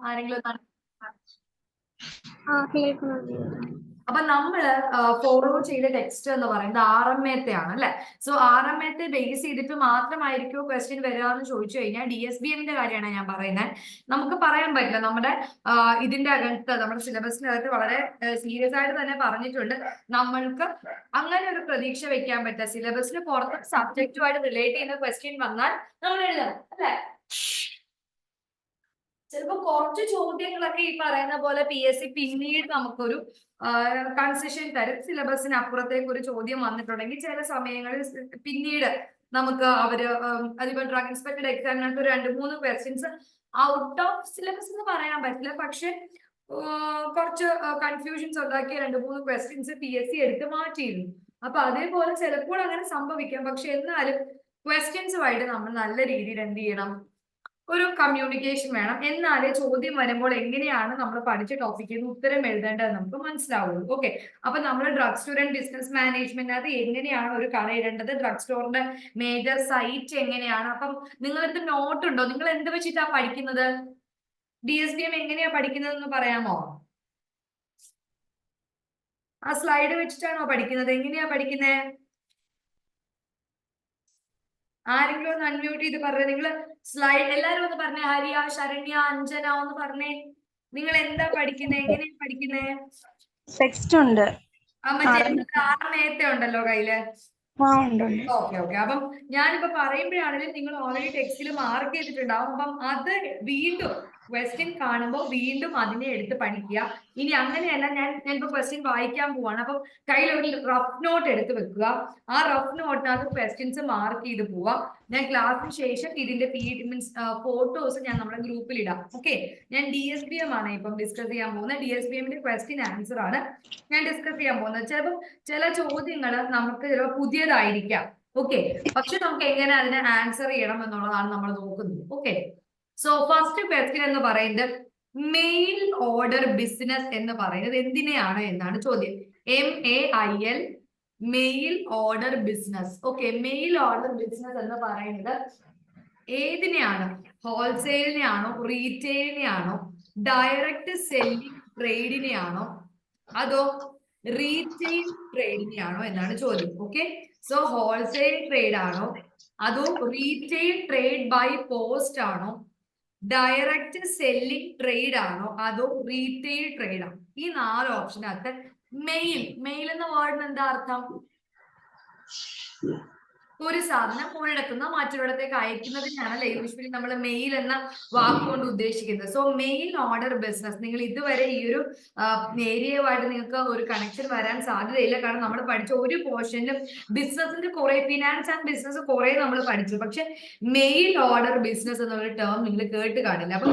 ആരെങ്കിലും അപ്പൊ നമ്മള് ഫോളോ ചെയ്ത ടെക്സ്റ്റ് എന്ന് പറയുന്നത് RMA ആണ് അല്ലെ. സോ RMA ബേസ് ചെയ്തിട്ട് മാത്രമായിരിക്കും ക്വസ്റ്റ്യൻ വരിക എന്ന് ചോദിച്ചു കഴിഞ്ഞാൽ DSBMന്റെ കാര്യമാണ് ഞാൻ പറയുന്നത്. നമുക്ക് പറയാൻ പറ്റില്ല. നമ്മുടെ ഇതിന്റെ അകത്ത് നമ്മുടെ സിലബസിന്റെ അകത്ത് വളരെ സീരിയസ് ആയിട്ട് തന്നെ പറഞ്ഞിട്ടുണ്ട്. നമ്മൾക്ക് അങ്ങനെ ഒരു പ്രതീക്ഷ വെക്കാൻ പറ്റില്ല. സിലബസിന് പുറത്ത് സബ്ജക്റ്റുമായിട്ട് റിലേറ്റ് ചെയ്യുന്ന ക്വസ്റ്റ്യൻ വന്നാൽ നമ്മൾ എഴുതണം അല്ലെ. ചിലപ്പോ കുറച്ച് ചോദ്യങ്ങളൊക്കെ ഈ പറയുന്ന പോലെ PSC പിന്നീട് നമുക്കൊരു കൺസെഷൻ തരും. സിലബസിന് അപ്പുറത്തേക്ക് ഒരു ചോദ്യം വന്നിട്ടുണ്ടെങ്കിൽ ചില സമയങ്ങളിൽ പിന്നീട് നമുക്ക് അവര് അതിപ്പോ ഡ്രഗ് ഇൻസ്പെക്ടർ എക്സാമിനകത്ത് ഒരു 2-3 ക്വസ്റ്റ്യൻസ് ഔട്ട് ഓഫ് സിലബസ് എന്ന് പറയാൻ പറ്റില്ല, പക്ഷെ കുറച്ച് കൺഫ്യൂഷൻസ് ഉണ്ടാക്കിയ 2-3 ക്വസ്റ്റ്യൻസ് PSC എടുത്ത് മാറ്റിയിരുന്നു. അപ്പൊ അതേപോലെ ചിലപ്പോൾ അങ്ങനെ സംഭവിക്കാം. പക്ഷെ എന്നാലും ക്വസ്റ്റ്യൻസുമായിട്ട് നമ്മൾ നല്ല രീതിയിൽ എന്ത് ചെയ്യണം, ഒരു കമ്മ്യൂണിക്കേഷൻ വേണം. എന്നാലേ ചോദ്യം വരുമ്പോൾ എങ്ങനെയാണ് നമ്മൾ പഠിച്ച ടോപ്പിക്കിന് ഉത്തരം എഴുതേണ്ടത് നമുക്ക് മനസ്സിലാവുള്ളൂ. ഓക്കെ, അപ്പൊ നമ്മൾ ഡ്രഗ് സ്റ്റോർ ആൻഡ് ബിസിനസ് മാനേജ്മെന്റിനകത്ത് എങ്ങനെയാണ് ഒരു കട ഇടേണ്ടത്, ഡ്രഗ് സ്റ്റോറിന്റെ മേജർ സൈറ്റ് എങ്ങനെയാണ്. അപ്പം നിങ്ങൾക്ക് നോട്ട് ഉണ്ടോ? നിങ്ങൾ എന്ത് വെച്ചിട്ടാ പഠിക്കുന്നത്? DSBM എങ്ങനെയാ പഠിക്കുന്നത് എന്ന് പറയാമോ? ആ സ്ലൈഡ് വെച്ചിട്ടാണോ പഠിക്കുന്നത്? എങ്ങനെയാ പഠിക്കുന്നത്? ആരെങ്കിലും ഒന്ന് അൺമ്യൂട്ട് ചെയ്ത് പറഞ്ഞേ. നിങ്ങൾ സ്ലൈഡ് എല്ലാരും ഒന്ന് പറഞ്ഞേ. ഹരിയ, ശരണ്യ, അഞ്ജന ഒന്ന് പറഞ്ഞേ. നിങ്ങൾ എന്താ പഠിക്കുന്നത്? എങ്ങനെയാ പഠിക്കുന്നത്? ടെക്സ്റ്റ് ഉണ്ട്. നേരത്തെ ഉണ്ടല്ലോ കയ്യില്. Okay okay. അപ്പം ഞാനിപ്പോ പറയുമ്പോഴാണെങ്കിലും നിങ്ങൾ ഓൾറെഡി ടെക്സ്റ്റിൽ മാർക്ക് ചെയ്തിട്ടുണ്ടാവും. അപ്പം അത് വീണ്ടും ക്വസ്റ്റ്യൻ കാണുമ്പോൾ വീണ്ടും അതിനെ എടുത്ത് പഠിക്കുക. ഇനി അങ്ങനെയല്ല, ഞാനിപ്പോ ക്വസ്റ്റ്യൻ വായിക്കാൻ പോവാണ്. അപ്പം കയ്യിൽ ഒരു റഫ് നോട്ട് എടുത്ത് വെക്കുക. ആ റഫ് നോട്ടിനകത്ത് ക്വസ്റ്റ്യൻസ് മാർക്ക് ചെയ്ത് പോവാ. ഞാൻ ക്ലാസ്സിന് ശേഷം ഇതിന്റെ മീൻസ് ഫോട്ടോസ് ഞാൻ നമ്മുടെ ഗ്രൂപ്പിൽ ഇടാം. ഓക്കെ, ഞാൻ DSBM ആണ് ഇപ്പം ഡിസ്കസ് ചെയ്യാൻ പോകുന്നത്. DSBMന്റെ ക്വസ്റ്റ്യൻ ആൻസർ ആണ് ഞാൻ ഡിസ്കസ് ചെയ്യാൻ പോകുന്നത്. ചിലപ്പോൾ ചില ചോദ്യങ്ങൾ നമുക്ക് ചിലപ്പോൾ പുതിയതായിരിക്കാം. ഓക്കെ, പക്ഷെ നമുക്ക് എങ്ങനെ അതിനെ ആൻസർ ചെയ്യണം എന്നുള്ളതാണ് നമ്മൾ നോക്കുന്നത്. ഓക്കെ, സോ ഫസ്റ്റ് ക്വസ്റ്റ്യൻ എന്ന് പറയുന്നത് മെയിൽ ഓർഡർ ബിസിനസ് എന്ന് പറയുന്നത് എന്തിനെയാണ് എന്നാണ് ചോദ്യം. MAIL mail order business. Okay, mail order business എന്ന് പറയുന്നത് ഏതിനെയാണ്? ഹോൾസെയിലിനെയാണോ, റീറ്റെയിലിനെയാണോ, ഡയറക്റ്റ് സെല്ലിംഗ് ട്രേഡിനെയാണോ, അതോ റീറ്റെയിൽ ട്രേഡിനെയാണോ എന്നാണ് ചോദ്യം. ഓക്കെ, സോ ഹോൾസെയിൽ ട്രേഡ് ആണോ, അതോ റീറ്റെയിൽ ട്രേഡ് ബൈ പോസ്റ്റ് ആണോ, ഡയറക്റ്റ് സെല്ലിംഗ് ട്രേഡ് ആണോ, അതോ റീറ്റെയിൽ ട്രേഡ് ആണോ? ഈ 4 ഓപ്ഷനകത്ത് മെയിൽ എന്ന വേർഡിന് എന്താ അർത്ഥം? ഒരു സാധനം ഒരിടത്തുനിന്ന് മറ്റൊരിടത്തേക്ക് അയക്കുന്നതിനാണല്ലേ യൂഷ്വലി നമ്മൾ മെയിൽ എന്ന വാക്കുകൊണ്ട് ഉദ്ദേശിക്കുന്നത്. സോ മെയിൽ ഓർഡർ ബിസിനസ്, നിങ്ങൾ ഇതുവരെ ഈ ഒരു ഏരിയയുമായിട്ട് നിങ്ങൾക്ക് ഒരു കണക്ഷൻ വരാൻ സാധ്യതയില്ല. കാരണം നമ്മൾ പഠിച്ച ഒരു പോർഷനിലും ബിസിനസിന്റെ കുറെ ഫിനാൻസ് ആൻഡ് ബിസിനസ് കുറെ നമ്മൾ പഠിച്ചു, പക്ഷെ മെയിൽ ഓർഡർ ബിസിനസ് എന്നൊരു ടേം നിങ്ങൾ കേട്ട് കാണില്ല. അപ്പൊ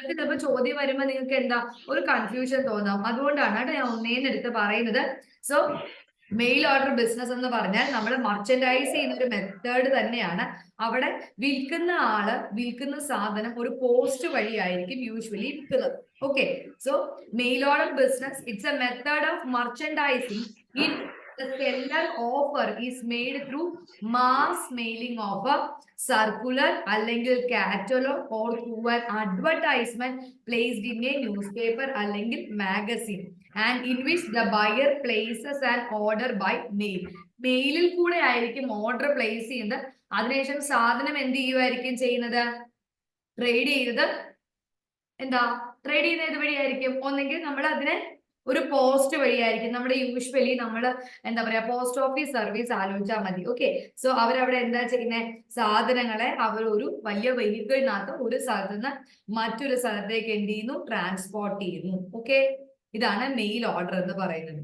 ചിലപ്പോൾ ചോദ്യം വരുമ്പോൾ നിങ്ങൾക്ക് എന്താ ഒരു കൺഫ്യൂഷൻ തോന്നാം. അതുകൊണ്ടാണ് കേട്ടോ ഞാൻ ഒന്നേന്ന് എടുത്ത് പറയുന്നത്. സോ മെയിൽ ഓർഡർ ബിസിനസ് എന്ന് പറഞ്ഞാൽ നമ്മൾ മർച്ചൻഡൈസ് ചെയ്യുന്ന ഒരു മെത്തേഡ് തന്നെയാണ്. അവിടെ വിൽക്കുന്ന ആള് വിൽക്കുന്ന സാധനം ഒരു പോസ്റ്റ് വഴിയായിരിക്കും യൂഷ്വലി വിൽക്കുന്നത്. Okay, so mail order business it's a method of merchandising in the seller offer is made through mass mailing of a circular അല്ലെങ്കിൽ catalog or through an advertisement placed in a newspaper അല്ലെങ്കിൽ magazine and in which the buyer places an order by mail. മെയിലിൽ കൂടെ ആയിരിക്കും order place ചെയ്യുന്നത്. അതിനുശേഷം സാധനം എന്ത് ചെയ്യുമായിരിക്കും ചെയ്യുന്നത്? ട്രേഡ് ചെയ്തത് എന്താ? ട്രേഡ് ചെയ്യുന്നത് ഏത് വഴിയായിരിക്കും? ഒന്നെങ്കിൽ നമ്മൾ അതിനെ ഒരു പോസ്റ്റ് വഴിയായിരിക്കും. നമ്മുടെ യൂഷ്വലി നമ്മൾ എന്താ പറയാ പോസ്റ്റ് ഓഫീസ് സർവീസ് ആലോചിച്ചാൽ മതി. ഓക്കെ, സോ അവരവിടെ എന്താ ചെയ്യുന്നത്? സാധനങ്ങളെ അവർ ഒരു വലിയ വെഹിക്കിളിനകത്ത് ഒരു സ്ഥലത്ത് നിന്ന് മറ്റൊരു സ്ഥലത്തേക്ക് എന്ത് ചെയ്യുന്നു? ട്രാൻസ്പോർട്ട് ചെയ്യുന്നു. ഓക്കെ, ഇതാണ് മെയിൽ ഓർഡർ എന്ന് പറയുന്നത്.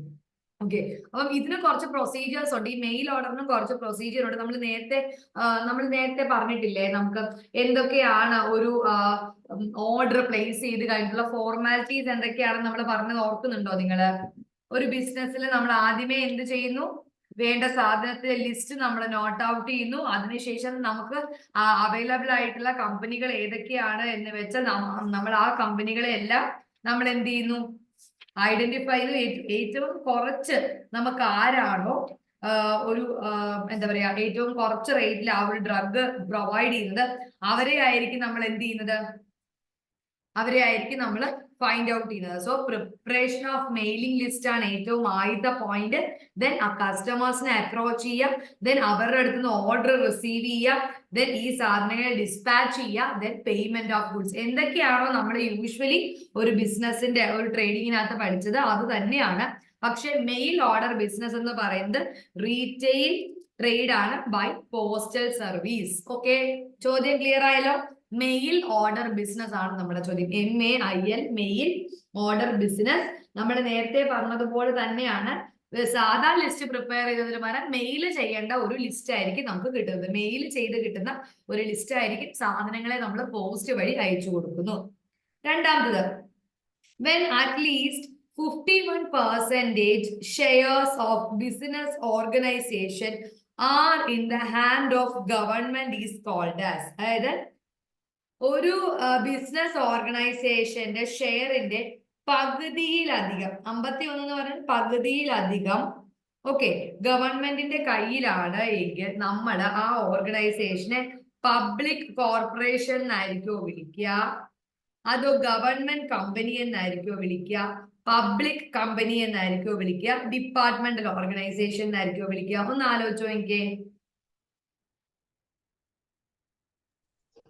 ഓക്കെ, അപ്പം ഇതിന് കുറച്ച് പ്രൊസീജിയേഴ്സ് ഉണ്ട്. ഈ മെയിൽ ഓർഡറിനും കുറച്ച് പ്രൊസീജിയർ ഉണ്ട്. നമ്മൾ നേരത്തെ പറഞ്ഞിട്ടില്ലേ നമുക്ക് എന്തൊക്കെയാണ് ഒരു ഓർഡർ പ്ലേസ് ചെയ്ത് കഴിഞ്ഞിട്ടുള്ള ഫോർമാലിറ്റീസ് എന്തൊക്കെയാണെന്ന് നമ്മൾ പറഞ്ഞത് ഓർക്കുന്നുണ്ടോ നിങ്ങൾ? ഒരു ബിസിനസ്സിൽ നമ്മൾ ആദ്യമേ എന്ത് ചെയ്യുന്നു? വേണ്ട സാധനത്തിന്റെ ലിസ്റ്റ് നമ്മൾ നോട്ട് ഔട്ട് ചെയ്യുന്നു. അതിനുശേഷം നമുക്ക് അവൈലബിൾ ആയിട്ടുള്ള കമ്പനികൾ ഏതൊക്കെയാണ് എന്ന് വെച്ചാൽ നമ്മൾ ആ കമ്പനികളെ എല്ലാം നമ്മൾ എന്ത് ചെയ്യുന്നു? ഐഡന്റിഫൈ ചെയ്ത് ഏറ്റവും കുറച്ച് നമുക്ക് ആരാണോ ഒരു എന്താ പറയാ ഏറ്റവും കുറച്ച് റേറ്റിൽ ആ ഒരു ഡ്രഗ് പ്രൊവൈഡ് ചെയ്യുന്നത് അവരെ ആയിരിക്കും നമ്മൾ എന്ത് ചെയ്യുന്നത്? അവരെ ആയിരിക്കും നമ്മൾ ഫൈൻഡ് ഔട്ട് ചെയ്യുന്നത്. So preparation of mailing list ആണ് ഏറ്റവും ആദ്യത്തെ പോയിന്റ്. ദെൻ ആ കസ്റ്റമേഴ്സിനെ അപ്രോച്ച് ചെയ്യുക, ദെൻ അവരുടെ അടുത്ത് നിന്ന് ഓർഡർ റിസീവ് ചെയ്യുക, ദെൻ ഈ സാധനങ്ങൾ ഡിസ്പാച്ച് ചെയ്യുക, ദെൻ പേയ്മെന്റ് ഓഫ് ഗുഡ്സ്. എന്തൊക്കെയാണോ നമ്മൾ യൂഷ്വലി ഒരു ബിസിനസിന്റെ ഒരു ട്രേഡിങ്ങിനകത്ത് പഠിച്ചത് അത് തന്നെയാണ്. പക്ഷെ മെയിൽ ഓർഡർ ബിസിനസ് എന്ന് പറയുന്നത് റീറ്റെയിൽ ട്രേഡ് ആണ് ബൈ പോസ്റ്റൽ സർവീസ്. ഓക്കെ, ചോദ്യം ക്ലിയർ ആയല്ലോ? മെയിൽ ഓർഡർ ബിസിനസ് ആണ് നമ്മുടെ ചോദ്യം. MEIL, mail order business. നമ്മൾ നേരത്തെ പറഞ്ഞതുപോലെ തന്നെയാണ്, സാധാ ലിസ്റ്റ് പ്രിപ്പയർ ചെയ്തതിന് പകരം മെയിൽ ചെയ്യേണ്ട ഒരു ലിസ്റ്റ് ആയിരിക്കും നമുക്ക് കിട്ടുന്നത്. മെയിൽ ചെയ്ത് കിട്ടുന്ന ഒരു ലിസ്റ്റ് ആയിരിക്കും സാധനങ്ങളെ നമ്മൾ പോസ്റ്റ് വഴി അയച്ചു കൊടുക്കുന്നു. രണ്ടാമത്, when at least 51% shares of business organization are in the hand of government is called as. അതായത് ഒരു ബിസിനസ് ഓർഗനൈസേഷന്റെ ഷെയറിന്റെ പകുതിയിലധികം, 51 എന്ന് പറഞ്ഞാൽ പകുതിയിലധികം, ഓക്കെ, ഗവൺമെന്റിന്റെ കയ്യിലാണ് എങ്കിൽ നമ്മൾ ആ ഓർഗനൈസേഷനെ പബ്ലിക് കോർപ്പറേഷൻ എന്നായിരിക്കുമോ വിളിക്കുക, അതോ ഗവൺമെന്റ് കമ്പനി എന്നായിരിക്കുമോ വിളിക്കുക, പബ്ലിക് കമ്പനി എന്നായിരിക്കുമോ വിളിക്കുക, ഡിപ്പാർട്ട്മെന്റൽ ഓർഗനൈസേഷൻ എന്നായിരിക്കുമോ വിളിക്കുക? ഒന്ന് ആലോചിച്ചോ എനിക്ക്.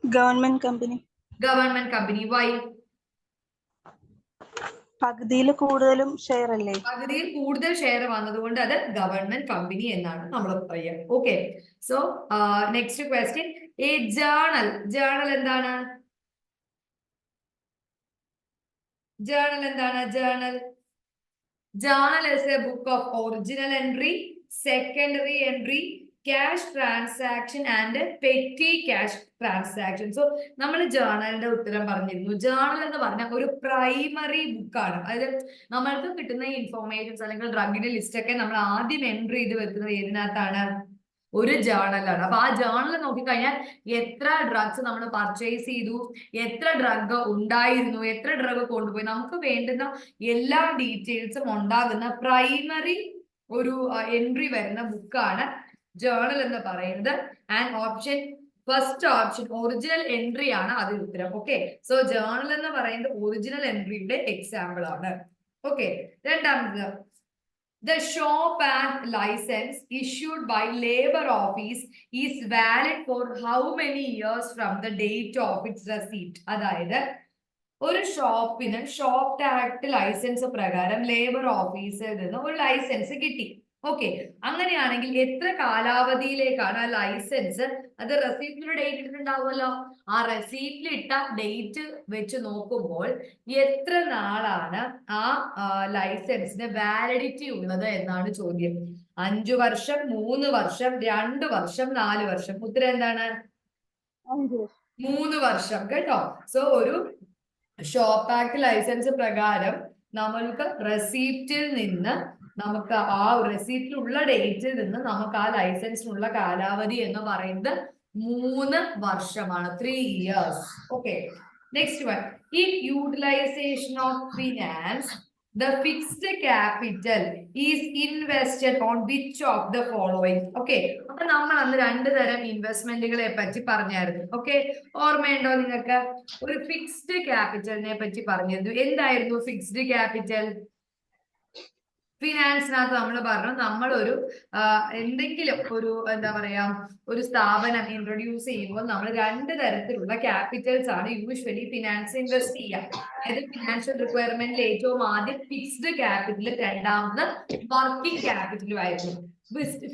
Government company. Government company. Why? പകുതിയിൽ കൂടുതലും ഷെയർ അല്ലേ? പകുതിയിൽ കൂടുതൽ ഷെയർ വന്നതുകൊണ്ട് അത് ഗവൺമെന്റ് കമ്പനി എന്നാണ് നമ്മൾ പറയുക. Okay, so next question, A journal. Journal എന്താണ്? ജേർണൽ എന്താണ്? Journal is a book of original entry, secondary entry, cash transaction and petty cash transaction. So നമ്മൾ ജേർണലിന്റെ ഉത്തരം പറഞ്ഞിരുന്നു. ജേർണൽ എന്ന് പറഞ്ഞാൽ ഒരു പ്രൈമറി ബുക്കാണ്. അതായത് നമ്മൾക്ക് കിട്ടുന്ന ഇൻഫോർമേഷൻസ് അല്ലെങ്കിൽ ഡ്രഗിന്റെ ലിസ്റ്റ് ഒക്കെ നമ്മൾ ആദ്യം എൻട്രി ചെയ്ത് വെക്കുന്നത് ഏതിനകത്താണ്? ഒരു ജേർണലാണ്. അപ്പൊ ആ ജേർണൽ നോക്കിക്കഴിഞ്ഞാൽ എത്ര ഡ്രഗ്സ് നമ്മൾ പർച്ചേസ് ചെയ്തു, എത്ര ഡ്രഗ് ഉണ്ടായിരുന്നു, എത്ര ഡ്രഗ് കൊണ്ടുപോയി, നമുക്ക് വേണ്ടുന്ന എല്ലാ ഡീറ്റെയിൽസും ഉണ്ടാകുന്ന പ്രൈമറി ഒരു എൻട്രി വരുന്ന ബുക്കാണ് ജേർണൽ എന്ന് പറയുന്നത്. And option first option original entry ആണ് അതിൽ ഉത്തരം. ഓക്കെ, സോ ജേർണൽ എന്ന് പറയുന്നത് ഒറിജിനൽ എൻട്രിയുടെ എക്സാമ്പിൾ ആണ്. ഓക്കെ, രണ്ടാമത്, the shop act license issued by Labor Office is valid for how many years from the date of its receipt? അതായത് ഒരു ഷോപ്പിന് shop act licence പ്രകാരം ലേബർ ഓഫീസിൽ നിന്ന് ഒരു ലൈസൻസ് കിട്ടി. ഓക്കെ, അങ്ങനെയാണെങ്കിൽ എത്ര കാലാവധിയിലേക്കാണ് ആ ലൈസൻസ്? അത് റെസീപ്റ്റിൽ ഡേറ്റ് ഇട്ടിട്ടുണ്ടാവുമല്ലോ. ആ റെസീപ്റ്റിൽ ഇട്ട ഡേറ്റ് വെച്ച് നോക്കുമ്പോൾ എത്ര നാളാണ് ആ ലൈസൻസിന് വാലിഡിറ്റി ഉള്ളത് എന്നാണ് ചോദ്യം. 5 വർഷം, 3 വർഷം, 2 വർഷം, 4 വർഷം? ഉത്തരം എന്താണ്? 3 വർഷം. കേട്ടോ. സോ ഒരു ഷോപ്പ് ആക്ട് ലൈസൻസ് പ്രകാരം നമ്മൾക്ക് റെസീപ്റ്റിൽ നിന്ന് നമുക്ക് ആ റെസീപ്റ്റിലുള്ള ഡേറ്റിൽ നിന്ന് നമുക്ക് ആ ലൈസൻസിനുള്ള കാലാവധി എന്ന് പറയുന്നത് 3 വർഷമാണ്. 3 years. Okay, next one, in utilisation of finance the fixed capital is invested on which of the following? Okay, അപ്പൊ നമ്മൾ അന്ന് 2 തരം ഇൻവെസ്റ്റ്മെന്റുകളെ പറ്റി പറഞ്ഞായിരുന്നു. ഓക്കെ, ഓർമ്മയുണ്ടോ നിങ്ങൾക്ക്? ഒരു ഫിക്സ്ഡ് ക്യാപിറ്റലിനെ പറ്റി പറഞ്ഞിരുന്നു. എന്തായിരുന്നു ഫിക്സ്ഡ് ക്യാപിറ്റൽ? ഫിനാൻസിനകത്ത് നമ്മൾ പറഞ്ഞു, നമ്മളൊരു എന്തെങ്കിലും ഒരു എന്താ പറയാ ഒരു സ്ഥാപനം ഇൻട്രൊഡ്യൂസ് ചെയ്യുമ്പോൾ നമ്മൾ 2 തരത്തിലുള്ള ക്യാപിറ്റൽസ് ആണ് യൂഷ്വലി ഫിനാൻസ് ഇൻവെസ്റ്റ് ചെയ്യുക. അതായത് ഫിനാൻഷ്യൽ റിക്വയർമെന്റിൽ ഏറ്റവും ആദ്യം ഫിക്സ്ഡ് ക്യാപിറ്റൽ, രണ്ടാമത് വർക്കിംഗ് ക്യാപിറ്റലും ആയിരുന്നു.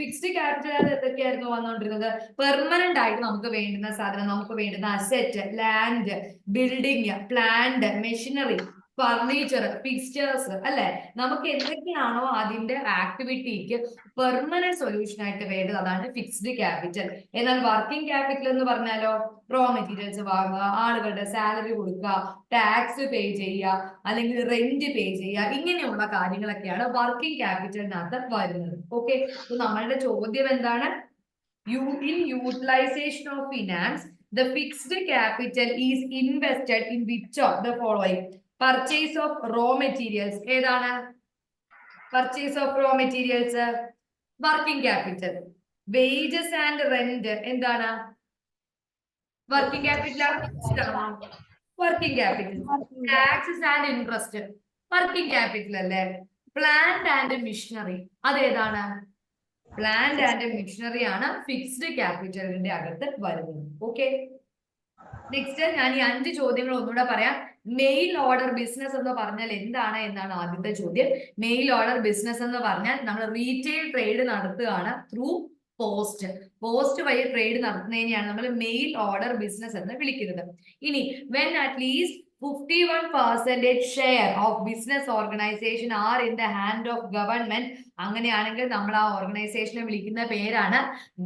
ഫിക്സ്ഡ് ക്യാപിറ്റൽ അത് എന്തൊക്കെയായിരുന്നു വന്നുകൊണ്ടിരുന്നത്? പെർമനന്റ് ആയിട്ട് നമുക്ക് വേണ്ടുന്ന സാധനം, നമുക്ക് വേണ്ടുന്ന asset, land, building, plant, machinery, furniture, fixtures, അല്ലെ? നമുക്ക് എന്തൊക്കെയാണോ അതിന്റെ ആക്ടിവിറ്റിക്ക് പെർമനന്റ് സൊല്യൂഷൻ ആയിട്ട് വേണ്ടത് അതാണ് ഫിക്സ്ഡ് ക്യാപിറ്റൽ. എന്നാൽ വർക്കിംഗ് ക്യാപിറ്റൽ എന്ന് പറഞ്ഞാലോ റോ മെറ്റീരിയൽസ് വാങ്ങുക, ആളുകളുടെ സാലറി കൊടുക്കുക, ടാക്സ് പേ ചെയ്യുക, അല്ലെങ്കിൽ റെന്റ് പേ ചെയ്യുക, ഇങ്ങനെയുള്ള കാര്യങ്ങളൊക്കെയാണ് വർക്കിംഗ് ക്യാപിറ്റലിനകത്ത് വരുന്നത്. ഓക്കെ, നമ്മളുടെ ചോദ്യം എന്താണ്? In utilization of finance, the fixed capital is invested in which of the following? Purchase of raw materials. ഏതാണ് purchase of raw materials? Working capital. Wages and rent എന്താണ്? Working capital. Working capital. Taxes and interest working capital അല്ലേ. Plant and machinery അതേതാണ്? Plant and machinery ആണ് fixed ക്യാപിറ്റലിന്റെ അകത്ത് വരുന്നത്. Okay, next ഞാൻ ഈ 5 ചോദ്യങ്ങൾ ഒന്നുകൂടെ പറയാം. മെയിൽ ഓർഡർ ബിസിനസ് എന്ന് പറഞ്ഞാൽ എന്താണ് എന്നാണ് ആദ്യത്തെ ചോദ്യം. മെയിൽ ഓർഡർ ബിസിനസ് എന്ന് പറഞ്ഞാൽ നമ്മൾ റീറ്റെയിൽ ട്രേഡ് നടത്തുകയാണ് ത്രൂ പോസ്റ്റ് വഴി ട്രേഡ് നടത്തുന്നതിനെയാണ് നമ്മൾ മെയിൽ ഓർഡർ ബിസിനസ് എന്ന് വിളിക്കുന്നത്. ഇനി when at least 51% share of business organisation are in the hand of government, അങ്ങനെയാണെങ്കിൽ നമ്മൾ ആ ഓർഗനൈസേഷനെ വിളിക്കുന്ന പേരാണ്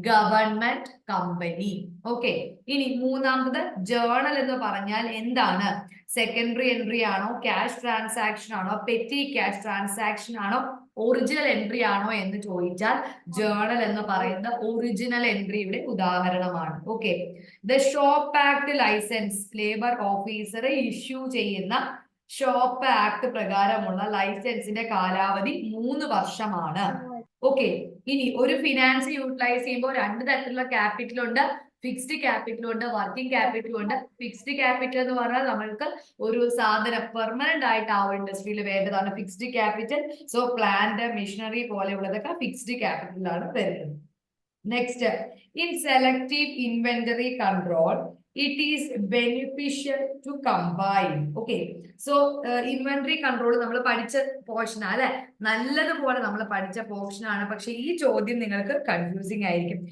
ഗവൺമെന്റ് കമ്പനി. ഓക്കെ, ഇനി മൂന്നാമത് ജേർണൽ എന്ന് പറഞ്ഞാൽ എന്താണ്? സെക്കൻഡറി എൻട്രി ആണോ, ക്യാഷ് ട്രാൻസാക്ഷൻ ആണോ, പെറ്റി ക്യാഷ് ട്രാൻസാക്ഷൻ ആണോ, ഒറിജിനൽ എൻട്രി ആണോ എന്ന് ചോദിച്ചാൽ ജേർണൽ എന്ന് പറയുന്നത് ഒറിജിനൽ എൻട്രിയുടെ ഉദാഹരണമാണ്. Okay, the shop act licence labour officer issue ചെയ്യുന്ന ഷോപ്പ് ആക്ട് പ്രകാരമുള്ള ലൈസൻസിന്റെ കാലാവധി 3 വർഷമാണ്. ഓക്കെ, ഇനി ഒരു ഫിനാൻസ് യൂട്ടിലൈസ് ചെയ്യുമ്പോൾ 2 തരത്തിലുള്ള ക്യാപിറ്റൽ ഉണ്ട്. ഫിക്സ്ഡ് ക്യാപിറ്റൽ ഉണ്ട്, വർക്കിംഗ് ക്യാപിറ്റൽ ഉണ്ട്. ഫിക്സ്ഡ് ക്യാപിറ്റൽ എന്ന് പറഞ്ഞാൽ നമ്മൾക്ക് ഒരു സാധനം പെർമനന്റ് ആയിട്ട് ആ ഇൻഡസ്ട്രിയിൽ വേണ്ടതാണ് fixed capital. So plant, machinery പോലെയുള്ളതൊക്കെ ഫിക്സ്ഡ് ക്യാപിറ്റലാണ് വരുന്നത്. Next, in selective inventory control it is beneficial to combine. Okay, so inventory control നമ്മൾ പഠിച്ച പോർഷൻ അല്ലെ, നല്ലതുപോലെ നമ്മൾ പഠിച്ച പോർഷൻ ആണ്. പക്ഷെ ഈ ചോദ്യം നിങ്ങൾക്ക് കൺഫ്യൂസിങ് ആയിരിക്കും.